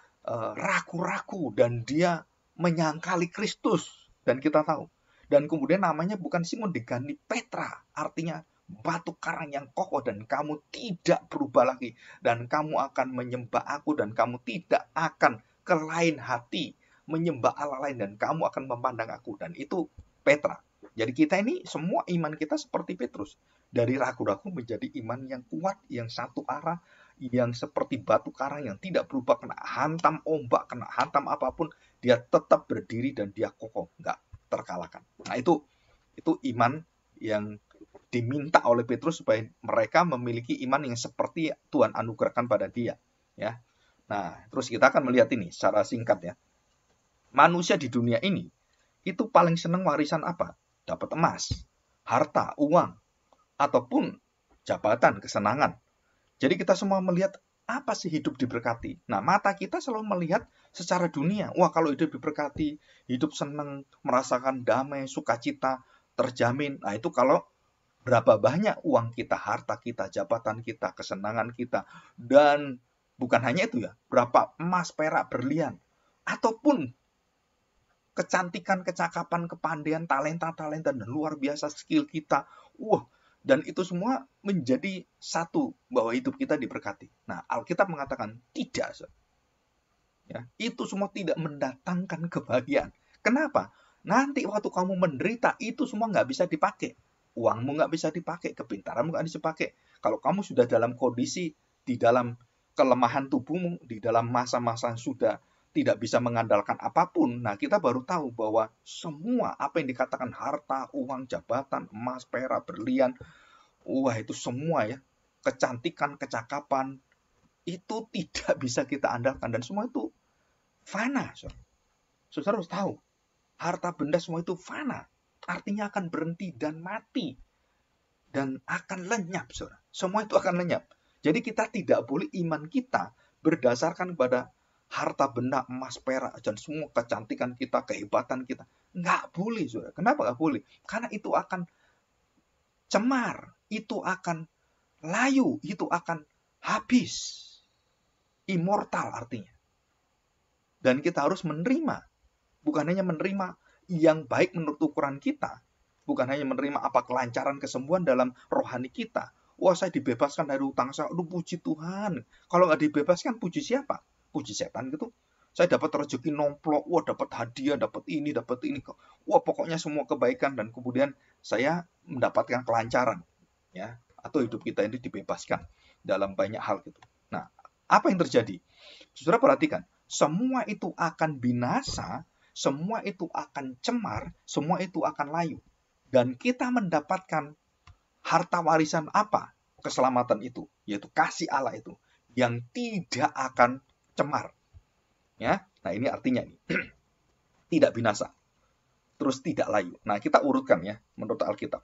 A: ragu-ragu, dan dia menyangkali Kristus, dan kita tahu. Dan kemudian namanya bukan Simon, diganti Petra, artinya batu karang yang kokoh, dan kamu tidak berubah lagi, dan kamu akan menyembah aku, dan kamu tidak akan ke lain hati menyembah Allah lain, dan kamu akan memandang aku. Dan itu Petra. Jadi kita ini semua iman kita seperti Petrus, dari ragu-ragu menjadi iman yang kuat, yang satu arah, yang seperti batu karang yang tidak berubah, kena hantam ombak, kena hantam apapun, dia tetap berdiri dan dia kokoh, nggak terkalahkan. Nah, itu iman yang diminta oleh Petrus supaya mereka memiliki iman yang seperti Tuhan anugerahkan pada dia. Ya. Nah, terus kita akan melihat ini secara singkat ya. Manusia di dunia ini itu paling senang warisan apa? Dapat emas, harta, uang, ataupun jabatan, kesenangan. Jadi kita semua melihat apa sih hidup diberkati. Nah, mata kita selalu melihat secara dunia. Wah, kalau hidup diberkati, hidup senang, merasakan damai, sukacita, terjamin. Nah, itu kalau berapa banyak uang kita, harta kita, jabatan kita, kesenangan kita. Dan bukan hanya itu ya, berapa emas, perak, berlian. Ataupun kecantikan, kecakapan, kepandaian, talenta-talenta, dan luar biasa skill kita. Wah, dan itu semua menjadi satu bahwa hidup kita diberkati. Nah, Alkitab mengatakan tidak. Ya, itu semua tidak mendatangkan kebahagiaan. Kenapa? Nanti waktu kamu menderita, itu semua nggak bisa dipakai. Uangmu nggak bisa dipakai, kepintaranmu nggak bisa dipakai. Kalau kamu sudah dalam kondisi, di dalam kelemahan tubuhmu, di dalam masa-masa yang sudah tidak bisa mengandalkan apapun, nah kita baru tahu bahwa semua apa yang dikatakan harta, uang, jabatan, emas, perak, berlian, wah itu semua ya, kecantikan, kecakapan, itu tidak bisa kita andalkan dan semua itu fana. Saudara harus tahu, harta benda semua itu fana, artinya akan berhenti dan mati dan akan lenyap, saudara. Semua itu akan lenyap. Jadi kita tidak boleh iman kita berdasarkan pada harta benda, emas, perak, dan semua kecantikan kita, kehebatan kita. Nggak boleh, saudara. Kenapa nggak boleh? Karena itu akan cemar, itu akan layu, itu akan habis. Immortal artinya. Dan kita harus menerima. Bukan hanya menerima yang baik menurut ukuran kita. Bukan hanya menerima apa kelancaran, kesembuhan dalam rohani kita. Wah, saya dibebaskan dari hutang saya. Aduh, puji Tuhan. Kalau nggak dibebaskan, puji siapa? Puji setan gitu. Saya dapat rezeki nomplok, wah dapat hadiah, dapat ini. Wah, pokoknya semua kebaikan dan kemudian saya mendapatkan kelancaran, ya. Atau hidup kita ini dibebaskan dalam banyak hal gitu. Nah, apa yang terjadi? Saudara perhatikan, semua itu akan binasa, semua itu akan cemar, semua itu akan layu. Dan kita mendapatkan harta warisan apa? Keselamatan itu, yaitu kasih Allah itu, yang tidak akan cemar. Ya, nah ini artinya nih, tidak binasa, terus tidak layu. Nah kita urutkan ya menurut Alkitab.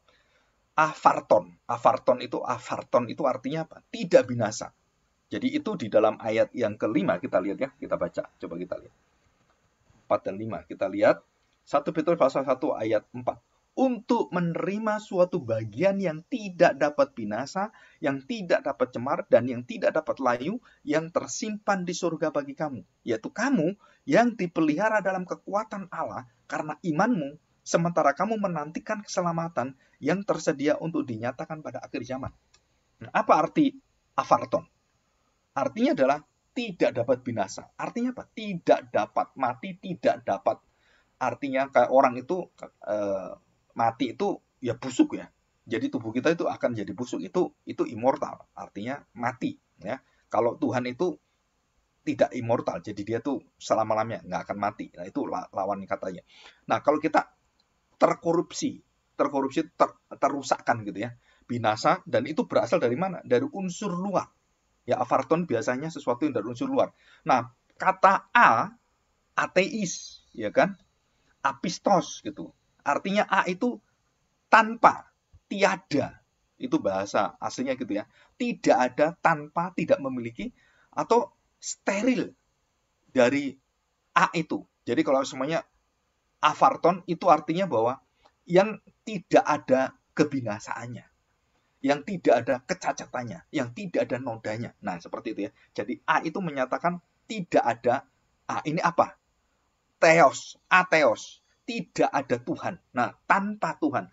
A: Afarton itu artinya apa? Tidak binasa. Jadi itu di dalam ayat yang kelima kita lihat ya, kita baca, coba kita lihat. 4 dan 5 kita lihat. 1 Petrus pasal 1 ayat 4. Untuk menerima suatu bagian yang tidak dapat binasa, yang tidak dapat cemar, dan yang tidak dapat layu, yang tersimpan di surga bagi kamu. Yaitu kamu yang dipelihara dalam kekuatan Allah karena imanmu, sementara kamu menantikan keselamatan yang tersedia untuk dinyatakan pada akhir zaman. Nah, apa arti afarton? Artinya adalah tidak dapat binasa. Artinya apa? Tidak dapat mati, tidak dapat. Artinya kayak orang itu mati itu ya busuk ya. Jadi tubuh kita itu akan jadi busuk, itu immortal, artinya mati ya. Kalau Tuhan itu tidak immortal, jadi dia tuh selama-lamanya nggak akan mati. Nah, itu lawan katanya. Nah, kalau kita terkorupsi, terusakkan gitu ya. Binasa, dan itu berasal dari mana? Dari unsur luar. Ya, afarton biasanya sesuatu yang dari unsur luar. Nah, kata ateis, ya kan? Apistos gitu. Artinya A itu tanpa, tiada. Itu bahasa aslinya gitu ya. Tidak ada, tanpa, tidak memiliki, atau steril dari A itu. Jadi kalau semuanya afarton itu artinya bahwa yang tidak ada kebinasaannya, yang tidak ada kecacatannya, yang tidak ada nodanya. Nah, seperti itu ya. Jadi A itu menyatakan tidak ada A. Ini apa? Theos, atheos. Tidak ada Tuhan. Nah, tanpa Tuhan.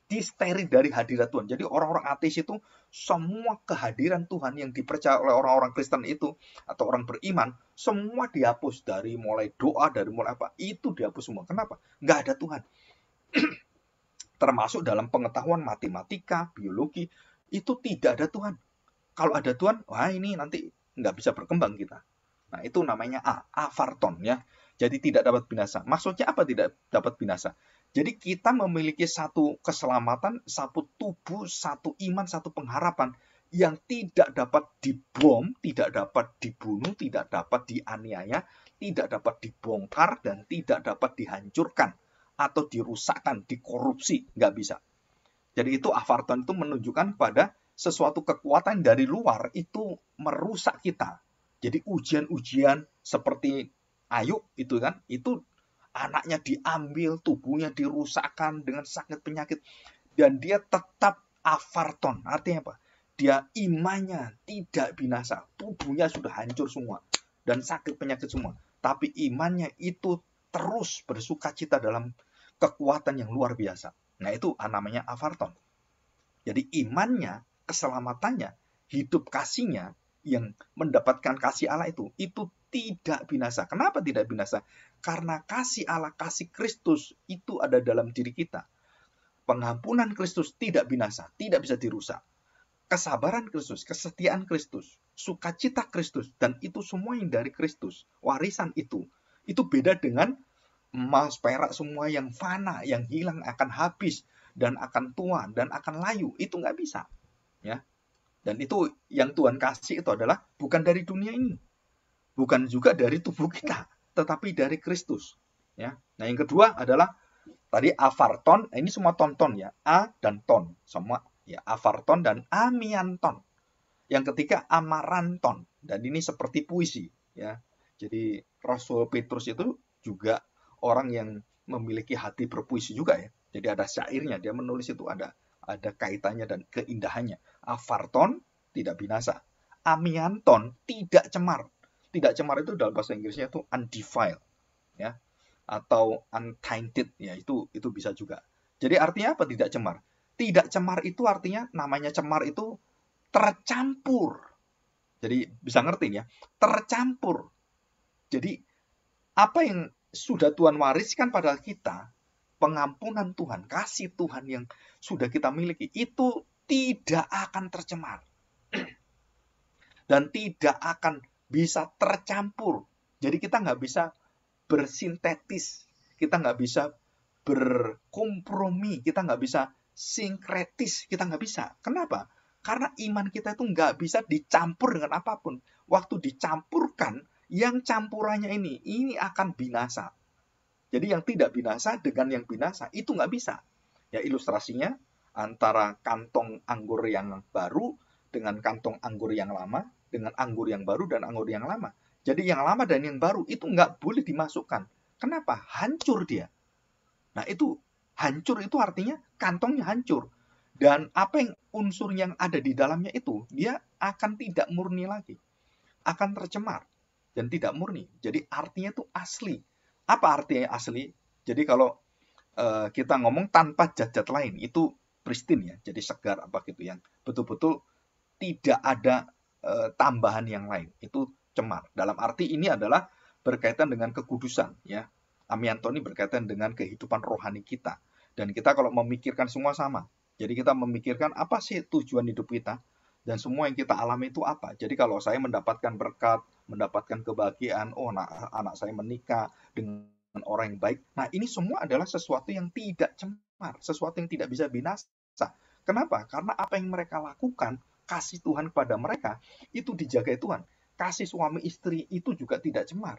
A: Disteril dari hadirat Tuhan. Jadi orang-orang ateis itu semua kehadiran Tuhan yang dipercaya oleh orang-orang Kristen itu atau orang beriman, semua dihapus dari mulai doa, dari mulai apa, itu dihapus semua. Kenapa? Nggak ada Tuhan. Termasuk dalam pengetahuan matematika, biologi, itu tidak ada Tuhan. Kalau ada Tuhan, wah ini nanti nggak bisa berkembang kita. Nah, itu namanya afarton ya. Jadi tidak dapat binasa. Maksudnya apa tidak dapat binasa? Jadi kita memiliki satu keselamatan, satu tubuh, satu iman, satu pengharapan yang tidak dapat dibom, tidak dapat dibunuh, tidak dapat dianiaya, tidak dapat dibongkar, dan tidak dapat dihancurkan atau dirusakkan, dikorupsi. Nggak bisa. Jadi itu avarton itu menunjukkan pada sesuatu kekuatan dari luar itu merusak kita. Jadi ujian-ujian seperti Ayub itu kan, itu anaknya diambil, tubuhnya dirusakkan dengan sakit penyakit, dan dia tetap avarton. Artinya apa? Dia imannya tidak binasa, tubuhnya sudah hancur semua dan sakit penyakit semua, tapi imannya itu terus bersukacita dalam kekuatan yang luar biasa. Nah, itu namanya avarton. Jadi imannya, keselamatannya, hidup kasihnya yang mendapatkan kasih Allah itu tidak binasa. Kenapa tidak binasa? Karena kasih Allah, kasih Kristus itu ada dalam diri kita. Pengampunan Kristus tidak binasa, tidak bisa dirusak. Kesabaran Kristus, kesetiaan Kristus, sukacita Kristus, dan itu semua yang dari Kristus. Warisan itu beda dengan emas, perak, semua yang fana, yang hilang, akan habis, dan akan tua, dan akan layu. Itu nggak bisa. Ya. Dan itu yang Tuhan kasih itu adalah bukan dari dunia ini. Bukan juga dari tubuh kita, tetapi dari Kristus. Ya. Nah, yang kedua adalah tadi avarton, ini semua tonton ya, a dan ton, semua ya, avarton dan amianton. Yang ketiga amaranton, dan ini seperti puisi ya. Jadi Rasul Petrus itu juga orang yang memiliki hati berpuisi juga ya. Jadi ada syairnya, dia menulis itu ada kaitannya dan keindahannya. Avarton tidak binasa, amianton tidak cemar. Tidak cemar itu dalam bahasa Inggrisnya itu undefiled ya, atau untainted ya, itu bisa juga. Jadi artinya apa tidak cemar? Tidak cemar itu artinya, namanya cemar itu tercampur. Jadi bisa ngerti ya, tercampur. Jadi apa yang sudah Tuhan wariskan pada kita, pengampunan Tuhan, kasih Tuhan yang sudah kita miliki, itu tidak akan tercemar. Dan tidak akan bisa tercampur. Jadi kita nggak bisa bersintetis, kita nggak bisa berkompromi, kita nggak bisa sinkretis, kita nggak bisa. Kenapa? Karena iman kita itu nggak bisa dicampur dengan apapun. Waktu dicampurkan, yang campurannya ini akan binasa. Jadi yang tidak binasa dengan yang binasa itu nggak bisa. Ya, ilustrasinya antara kantong anggur yang baru dengan kantong anggur yang lama, dengan anggur yang baru dan anggur yang lama. Jadi yang lama dan yang baru itu nggak boleh dimasukkan. Kenapa? Hancur dia. Nah, itu hancur itu artinya kantongnya hancur. Dan apa yang unsur yang ada di dalamnya itu, dia akan tidak murni lagi. Akan tercemar dan tidak murni. Jadi artinya itu asli. Apa artinya asli? Jadi kalau kita ngomong tanpa zat-zat lain, itu pristine ya. Jadi segar apa gitu, yang betul-betul tidak ada tambahan yang lain. Itu cemar. Dalam arti ini adalah berkaitan dengan kekudusan ya. Amianton ini berkaitan dengan kehidupan rohani kita. Dan kita kalau memikirkan semua sama. Jadi kita memikirkan apa sih tujuan hidup kita, dan semua yang kita alami itu apa. Jadi kalau saya mendapatkan berkat, mendapatkan kebahagiaan, oh anak saya menikah dengan orang yang baik. Nah, ini semua adalah sesuatu yang tidak cemar, sesuatu yang tidak bisa binasa. Kenapa? Karena apa yang mereka lakukan, kasih Tuhan kepada mereka, itu dijaga Tuhan. Kasih suami istri itu juga tidak cemar.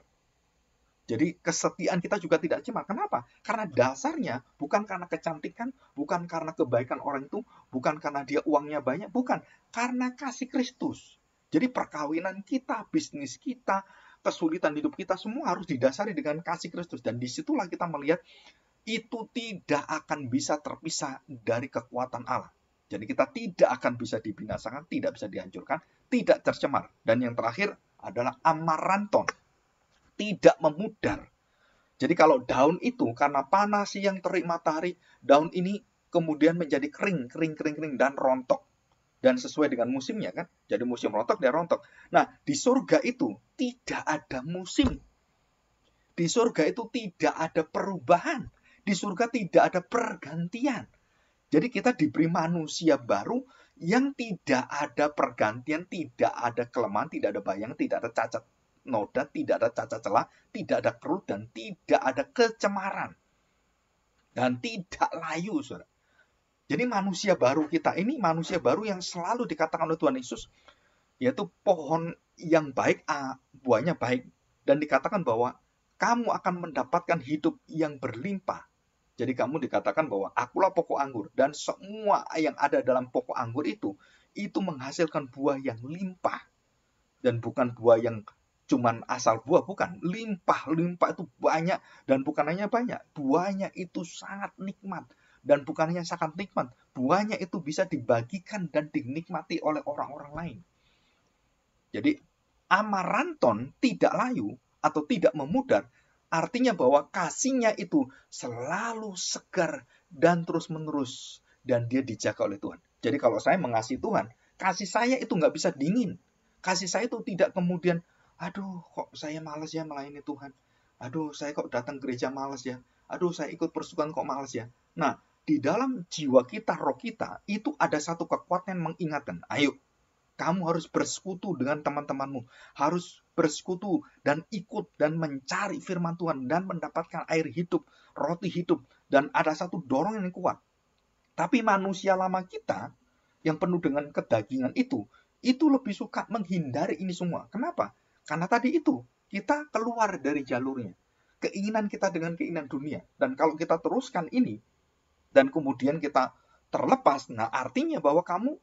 A: Jadi kesetiaan kita juga tidak cemar. Kenapa? Karena dasarnya bukan karena kecantikan, bukan karena kebaikan orang itu, bukan karena dia uangnya banyak, bukan. Karena kasih Kristus. Jadi perkawinan kita, bisnis kita, kesulitan hidup kita, semua harus didasari dengan kasih Kristus. Dan disitulah kita melihat itu tidak akan bisa terpisah dari kekuatan Allah. Jadi kita tidak akan bisa dibinasakan, tidak bisa dihancurkan, tidak tercemar. Dan yang terakhir adalah amaranton. Tidak memudar. Jadi kalau daun itu karena panas siang terik matahari, daun ini kemudian menjadi kering dan rontok. Dan sesuai dengan musimnya kan. Jadi musim rontok, dia rontok. Nah, di surga itu tidak ada musim. Di surga itu tidak ada perubahan. Di surga tidak ada pergantian. Jadi kita diberi manusia baru yang tidak ada pergantian, tidak ada kelemahan, tidak ada bayang, tidak ada cacat. noda, tidak ada cacat celah, tidak ada kerut, dan tidak ada kecemaran. Dan tidak layu, saudara. Jadi manusia baru kita ini manusia baru yang selalu dikatakan oleh Tuhan Yesus, yaitu pohon yang baik, buahnya baik. Dan dikatakan bahwa kamu akan mendapatkan hidup yang berlimpah. Jadi kamu dikatakan bahwa akulah pokok anggur. Dan semua yang ada dalam pokok anggur itu menghasilkan buah yang limpah. Dan bukan buah yang cuman asal buah, bukan. Limpah itu banyak. Dan bukan hanya banyak, buahnya itu sangat nikmat. Dan bukan hanya sangat nikmat, buahnya itu bisa dibagikan dan dinikmati oleh orang-orang lain. Jadi amaranton tidak layu atau tidak memudar, artinya bahwa kasihnya itu selalu segar dan terus-menerus. Dan dia dijaga oleh Tuhan. Jadi kalau saya mengasihi Tuhan, kasih saya itu nggak bisa dingin. Kasih saya itu tidak kemudian, aduh kok saya malas ya melayani Tuhan. Aduh saya kok datang gereja malas ya. Aduh saya ikut persekutuan kok malas ya. Nah, di dalam jiwa kita, roh kita, itu ada satu kekuatan yang mengingatkan. Ayo, kamu harus bersekutu dengan teman-temanmu. Harus bersekutu dan ikut dan mencari firman Tuhan. Dan mendapatkan air hidup, roti hidup. Dan ada satu dorongan yang kuat. Tapi manusia lama kita, yang penuh dengan kedagingan itu lebih suka menghindari ini semua. Kenapa? Karena tadi itu, kita keluar dari jalurnya. Keinginan kita dengan keinginan dunia. Dan kalau kita teruskan ini, dan kemudian kita terlepas, nah artinya bahwa kamu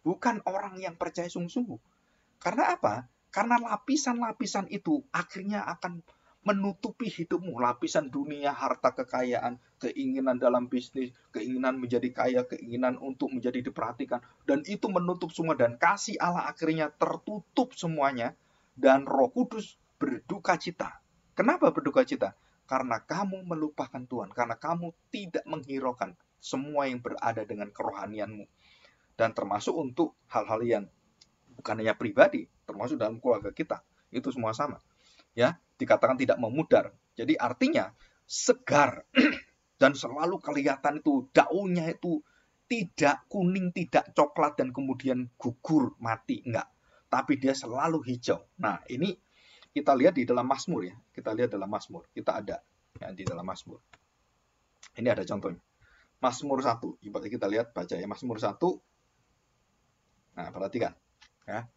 A: bukan orang yang percaya sungguh-sungguh. Karena apa? Karena lapisan-lapisan itu akhirnya akan menutupi hidupmu. Lapisan dunia, harta kekayaan, keinginan dalam bisnis, keinginan menjadi kaya, keinginan untuk menjadi diperhatikan. Dan itu menutup semua. Dan kasih Allah akhirnya tertutup semuanya. Dan Roh Kudus berduka cita. Kenapa berduka cita? Karena kamu melupakan Tuhan. Karena kamu tidak menghiraukan semua yang berada dengan kerohanianmu. Dan termasuk untuk hal-hal yang bukan hanya pribadi, termasuk dalam keluarga kita. Itu semua sama. Ya, dikatakan tidak memudar. Jadi artinya segar dan selalu kelihatan itu daunnya itu tidak kuning, tidak coklat dan kemudian gugur mati, enggak. Tapi dia selalu hijau. Nah, ini kita lihat di dalam Mazmur ya. Kita lihat dalam Mazmur. Kita ada ya, di dalam Mazmur. Ini ada contohnya. Mazmur 1. Ibarat kita lihat baca ya Mazmur 1. Nah, perhatikan ya.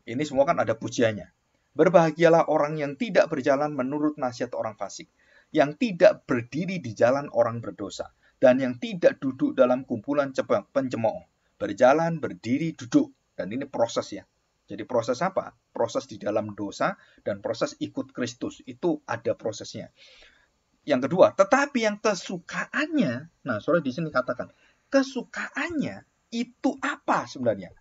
A: Ini semua kan ada pujiannya. Berbahagialah orang yang tidak berjalan menurut nasihat orang fasik, yang tidak berdiri di jalan orang berdosa, dan yang tidak duduk dalam kumpulan pencemooh. Berjalan, berdiri, duduk. Dan ini proses ya. Jadi proses apa? Proses di dalam dosa dan proses ikut Kristus. Itu ada prosesnya. Yang kedua, tetapi yang kesukaannya, nah soalnya di sini katakan, kesukaannya itu apa sebenarnya?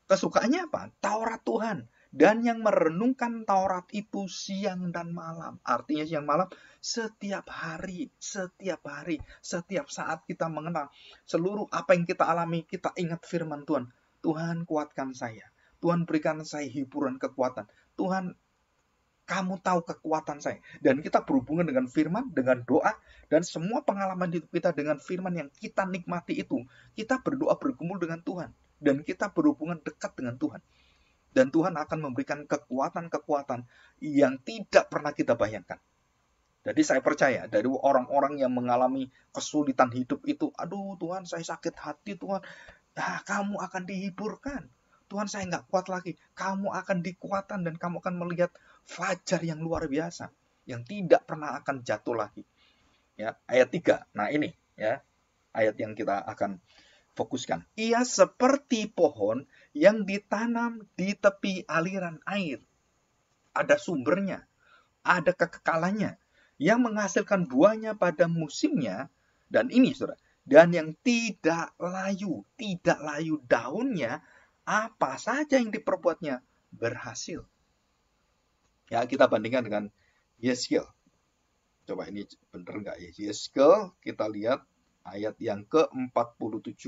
A: Kesukaannya apa? Taurat Tuhan. Dan yang merenungkan Taurat itu siang dan malam. Artinya siang malam, setiap hari, setiap saat kita mengenal. Seluruh apa yang kita alami, kita ingat firman Tuhan. Tuhan kuatkan saya. Tuhan berikan saya hiburan kekuatan. Tuhan, kamu tahu kekuatan saya. Dan kita berhubungan dengan firman, dengan doa, dan semua pengalaman hidup kita dengan firman yang kita nikmati itu. Kita berdoa bergumul dengan Tuhan. Dan kita berhubungan dekat dengan Tuhan. Dan Tuhan akan memberikan kekuatan-kekuatan yang tidak pernah kita bayangkan. Jadi saya percaya dari orang-orang yang mengalami kesulitan hidup itu, aduh Tuhan saya sakit hati Tuhan, kamu akan dihiburkan. Tuhan saya nggak kuat lagi, kamu akan dikuatkan dan kamu akan melihat fajar yang luar biasa, yang tidak pernah akan jatuh lagi. Ya, ayat 3, nah ini ya, ayat yang kita akan fokuskan. Ia seperti pohon yang ditanam di tepi aliran air. Ada sumbernya, ada kekekalannya, yang menghasilkan buahnya pada musimnya, dan ini saudara, dan yang tidak layu daunnya, apa saja yang diperbuatnya berhasil. Ya, kita bandingkan dengan Yeskiel. Coba ini benar nggak ya? Yeskiel, kita lihat ayat yang ke-47,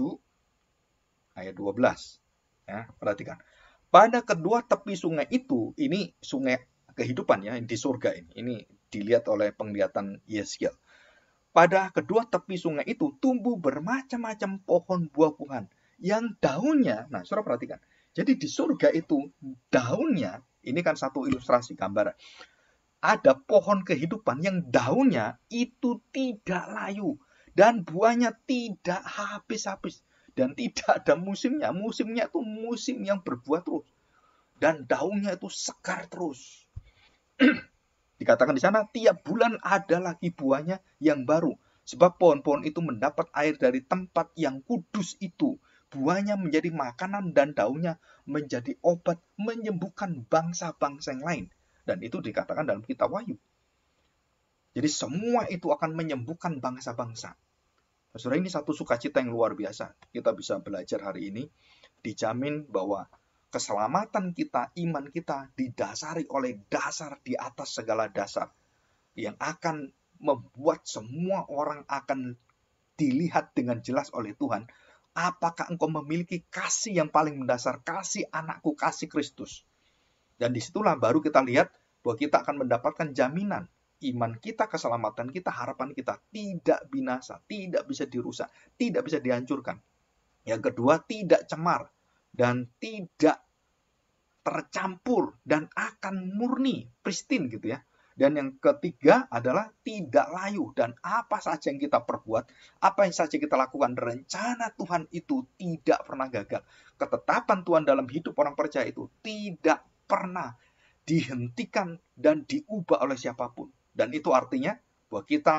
A: ayat 12. Ya, perhatikan. Pada kedua tepi sungai itu, ini sungai kehidupan ya, di surga ini. Ini dilihat oleh penglihatan Yeskiel. Pada kedua tepi sungai itu tumbuh bermacam-macam pohon buah-buahan yang daunnya, nah saudara perhatikan. Jadi di surga itu daunnya Ini kan satu ilustrasi gambar. Ada pohon kehidupan yang daunnya itu tidak layu dan buahnya tidak habis-habis dan tidak ada musimnya. Musimnya itu musim yang berbuah terus dan daunnya itu segar terus. Dikatakan di sana tiap bulan ada lagi buahnya yang baru. Sebab pohon-pohon itu mendapat air dari tempat yang kudus itu. Buahnya menjadi makanan dan daunnya menjadi obat menyembuhkan bangsa-bangsa yang lain. Dan itu dikatakan dalam kitab Wahyu. Jadi semua itu akan menyembuhkan bangsa-bangsa. Saudara, ini satu sukacita yang luar biasa. Kita bisa belajar hari ini. Dijamin bahwa keselamatan kita, iman kita didasari oleh dasar di atas segala dasar. Yang akan membuat semua orang akan dilihat dengan jelas oleh Tuhan. Apakah engkau memiliki kasih yang paling mendasar, kasih anakku, kasih Kristus. Dan disitulah baru kita lihat bahwa kita akan mendapatkan jaminan. Iman kita, keselamatan kita, harapan kita tidak binasa, tidak bisa dirusak, tidak bisa dihancurkan. Yang kedua, tidak cemar dan tidak tercampur dan akan murni, pristine gitu ya. Dan yang ketiga adalah tidak layu dan apa saja yang kita perbuat, apa yang saja kita lakukan, rencana Tuhan itu tidak pernah gagal. Ketetapan Tuhan dalam hidup orang percaya itu tidak pernah dihentikan dan diubah oleh siapapun. Dan itu artinya bahwa kita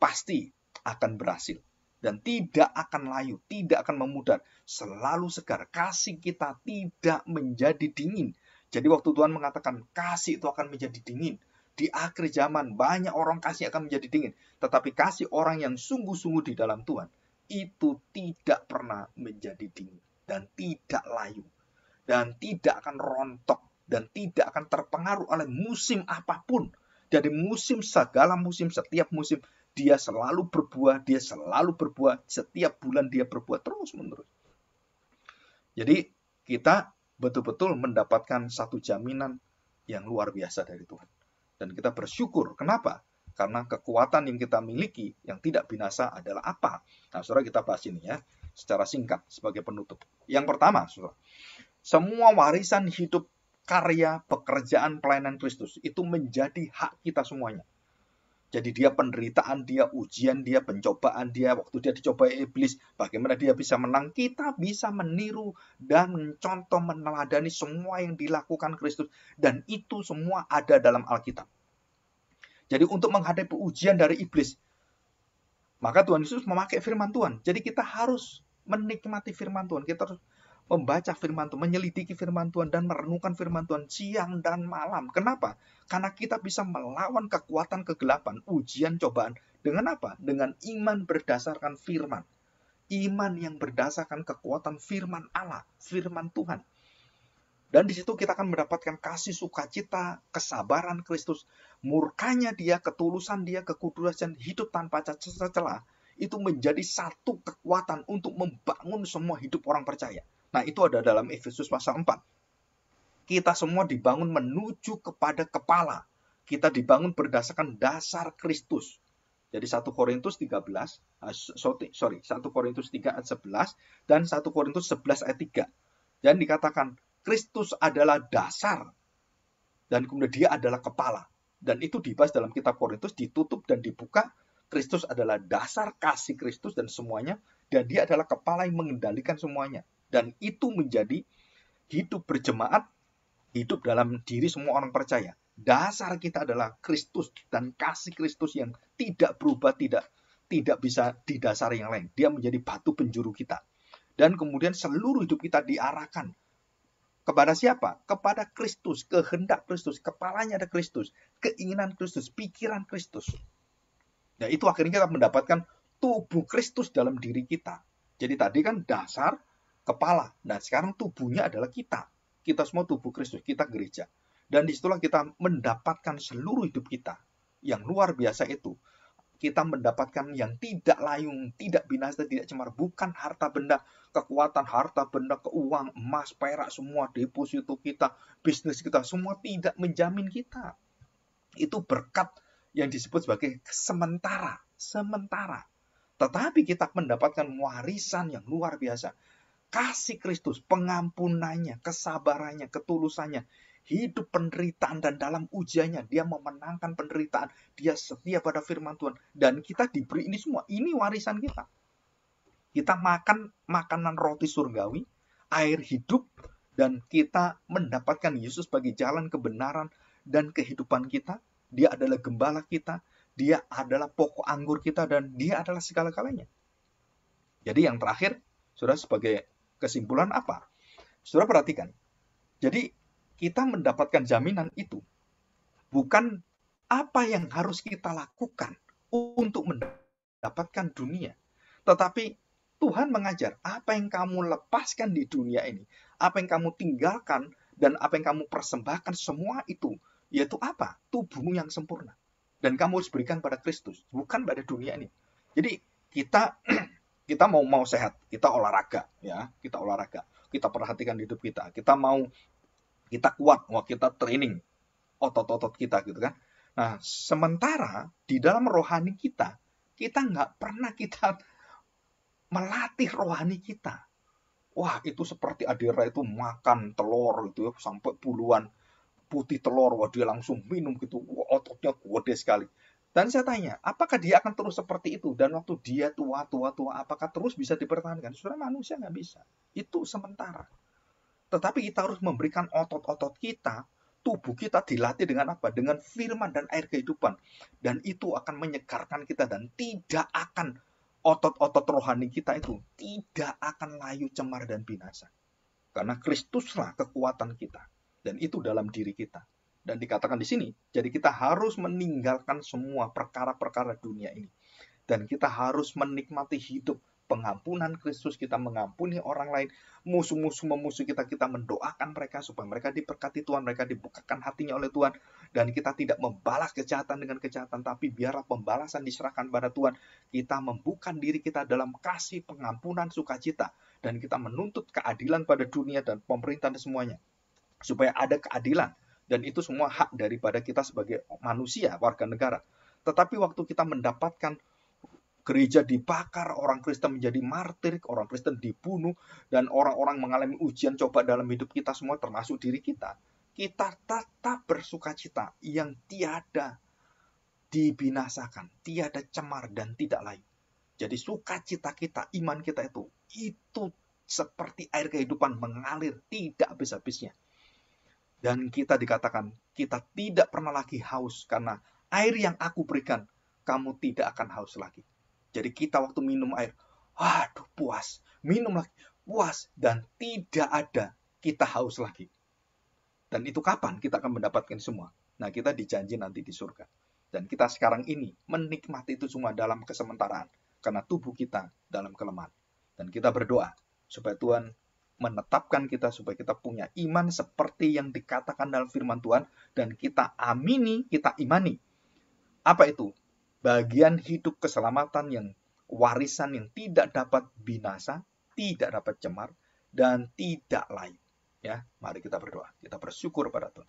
A: pasti akan berhasil. Dan tidak akan layu, tidak akan memudar. Selalu segar. Kasih kita tidak menjadi dingin. Jadi waktu Tuhan mengatakan kasih itu akan menjadi dingin. Di akhir zaman banyak orang kasih akan menjadi dingin. Tetapi kasih orang yang sungguh-sungguh di dalam Tuhan itu tidak pernah menjadi dingin. Dan tidak layu. Dan tidak akan rontok. Dan tidak akan terpengaruh oleh musim apapun. Dari musim, segala musim, setiap musim. Dia selalu berbuah, setiap bulan dia berbuah terus-menerus. Jadi kita betul-betul mendapatkan satu jaminan yang luar biasa dari Tuhan. Dan kita bersyukur. Kenapa? Karena kekuatan yang kita miliki yang tidak binasa adalah apa? Nah, saudara, kita bahas ini ya secara singkat sebagai penutup. Yang pertama, saudara, semua warisan hidup, karya, pekerjaan, pelayanan Kristus itu menjadi hak kita semuanya. Jadi dia penderitaan, dia ujian, dia pencobaan, dia waktu dia dicoba iblis, bagaimana dia bisa menang, kita bisa meniru dan mencontoh, meneladani semua yang dilakukan Kristus. Dan itu semua ada dalam Alkitab. Jadi untuk menghadapi ujian dari iblis, maka Tuhan Yesus memakai firman Tuhan. Jadi kita harus menikmati firman Tuhan. Kita harus membaca firman Tuhan, menyelidiki firman Tuhan, dan merenungkan firman Tuhan siang dan malam. Kenapa? Karena kita bisa melawan kekuatan kegelapan, ujian, cobaan. Dengan apa? Dengan iman berdasarkan firman. Iman yang berdasarkan kekuatan firman Allah, firman Tuhan. Dan di situ kita akan mendapatkan kasih sukacita, kesabaran Kristus, murkanya dia, ketulusan dia, kekudusan, hidup tanpa cacat celah. Itu menjadi satu kekuatan untuk membangun semua hidup orang percaya. Nah, itu ada dalam Efesus pasal 4. Kita semua dibangun menuju kepada kepala. Kita dibangun berdasarkan dasar Kristus. Jadi 1 Korintus 3 ayat 11 dan 1 Korintus 11 ayat 3. Dan dikatakan Kristus adalah dasar dan kemudian dia adalah kepala. Dan itu dibahas dalam kitab Korintus, ditutup dan dibuka. Kristus adalah dasar, kasih Kristus dan semuanya, dan dia adalah kepala yang mengendalikan semuanya. Dan itu menjadi hidup berjemaat, hidup dalam diri semua orang percaya. Dasar kita adalah Kristus dan kasih Kristus yang tidak berubah, tidak bisa didasari yang lain. Dia menjadi batu penjuru kita. Dan kemudian seluruh hidup kita diarahkan kepada siapa? Kepada Kristus, kehendak Kristus, kepalanya ada Kristus, keinginan Kristus, pikiran Kristus. Nah, itu akhirnya kita mendapatkan tubuh Kristus dalam diri kita. Jadi tadi kan dasar, kepala. Nah, sekarang tubuhnya adalah kita. Kita semua tubuh Kristus, kita gereja. Dan disitulah kita mendapatkan seluruh hidup kita. Yang luar biasa itu. Kita mendapatkan yang tidak layung, tidak binasa, tidak cemar. Bukan harta benda, kekuatan harta benda, keuangan, emas, perak, semua deposito kita, bisnis kita, semua tidak menjamin kita. Itu berkat yang disebut sebagai sementara. Sementara. Tetapi kita mendapatkan warisan yang luar biasa. Kasih Kristus, pengampunannya, kesabarannya, ketulusannya. hidup penderitaan dan dalam ujiannya dia memenangkan penderitaan, dia setia pada firman Tuhan, dan kita diberi ini semua. Ini warisan kita. Kita makan makanan roti surgawi, air hidup, dan kita mendapatkan Yesus sebagai jalan kebenaran dan kehidupan kita. Dia adalah gembala kita, dia adalah pokok anggur kita, dan dia adalah segala-galanya. Jadi yang terakhir, saudara, sebagai kesimpulan apa? Saudara perhatikan. Jadi kita mendapatkan jaminan itu bukan apa yang harus kita lakukan untuk mendapatkan dunia. Tetapi Tuhan mengajar apa yang kamu lepaskan di dunia ini, apa yang kamu tinggalkan, dan apa yang kamu persembahkan, semua itu, yaitu apa? Tubuhmu yang sempurna. Dan kamu harus berikan pada Kristus, bukan pada dunia ini. Jadi kita mau sehat, kita olahraga, ya, kita olahraga, kita perhatikan hidup kita kuat, kita training otot-otot kita gitu kan. Nah, sementara di dalam rohani kita nggak pernah kita melatih rohani kita. Wah, itu seperti Adira itu makan telur gitu ya, sampai puluhan putih telur, wah dia langsung minum gitu, wah, ototnya gede sekali. Dan saya tanya, apakah dia akan terus seperti itu? Dan waktu dia tua, apakah terus bisa dipertahankan? Saudara, manusia nggak bisa. Itu sementara. Tetapi kita harus memberikan otot-otot kita, tubuh kita dilatih dengan apa? Dengan firman dan air kehidupan. Dan itu akan menyegarkan kita dan tidak akan otot-otot rohani kita itu tidak akan layu, cemar, dan binasa. Karena Kristuslah kekuatan kita. Dan itu dalam diri kita. Dan dikatakan di sini, jadi kita harus meninggalkan semua perkara-perkara dunia ini. Dan kita harus menikmati hidup pengampunan Kristus, kita mengampuni orang lain, musuh-musuh memusuh kita, kita mendoakan mereka supaya mereka diberkati Tuhan, mereka dibukakan hatinya oleh Tuhan, dan kita tidak membalas kejahatan dengan kejahatan, tapi biarlah pembalasan diserahkan pada Tuhan. Kita membuka diri kita dalam kasih, pengampunan, sukacita, dan kita menuntut keadilan pada dunia dan pemerintah dan semuanya, supaya ada keadilan, dan itu semua hak daripada kita sebagai manusia, warga negara. Tetapi waktu kita mendapatkan gereja dibakar, orang Kristen menjadi martir, orang Kristen dibunuh, dan orang-orang mengalami ujian coba dalam hidup kita semua, termasuk diri kita tetap bersukacita yang tiada dibinasakan, tiada cemar dan tidak lain. Jadi sukacita kita, iman kita itu seperti air kehidupan mengalir tidak habis-habisnya. Dan kita dikatakan, kita tidak pernah lagi haus, karena air yang aku berikan, kamu tidak akan haus lagi. Jadi kita waktu minum air, aduh puas, minum lagi, puas, dan tidak ada kita haus lagi. Dan itu kapan kita akan mendapatkan semua? Nah, kita dijanji nanti di surga. Dan kita sekarang ini menikmati itu semua dalam kesementaraan, karena tubuh kita dalam kelemahan. Dan kita berdoa, supaya Tuhan menetapkan kita, supaya kita punya iman seperti yang dikatakan dalam firman Tuhan, dan kita amini, kita imani. Apa itu? Bagian hidup keselamatan yang warisan yang tidak dapat binasa, tidak dapat cemar, dan tidak lain. Ya, mari kita berdoa. Kita bersyukur pada Tuhan.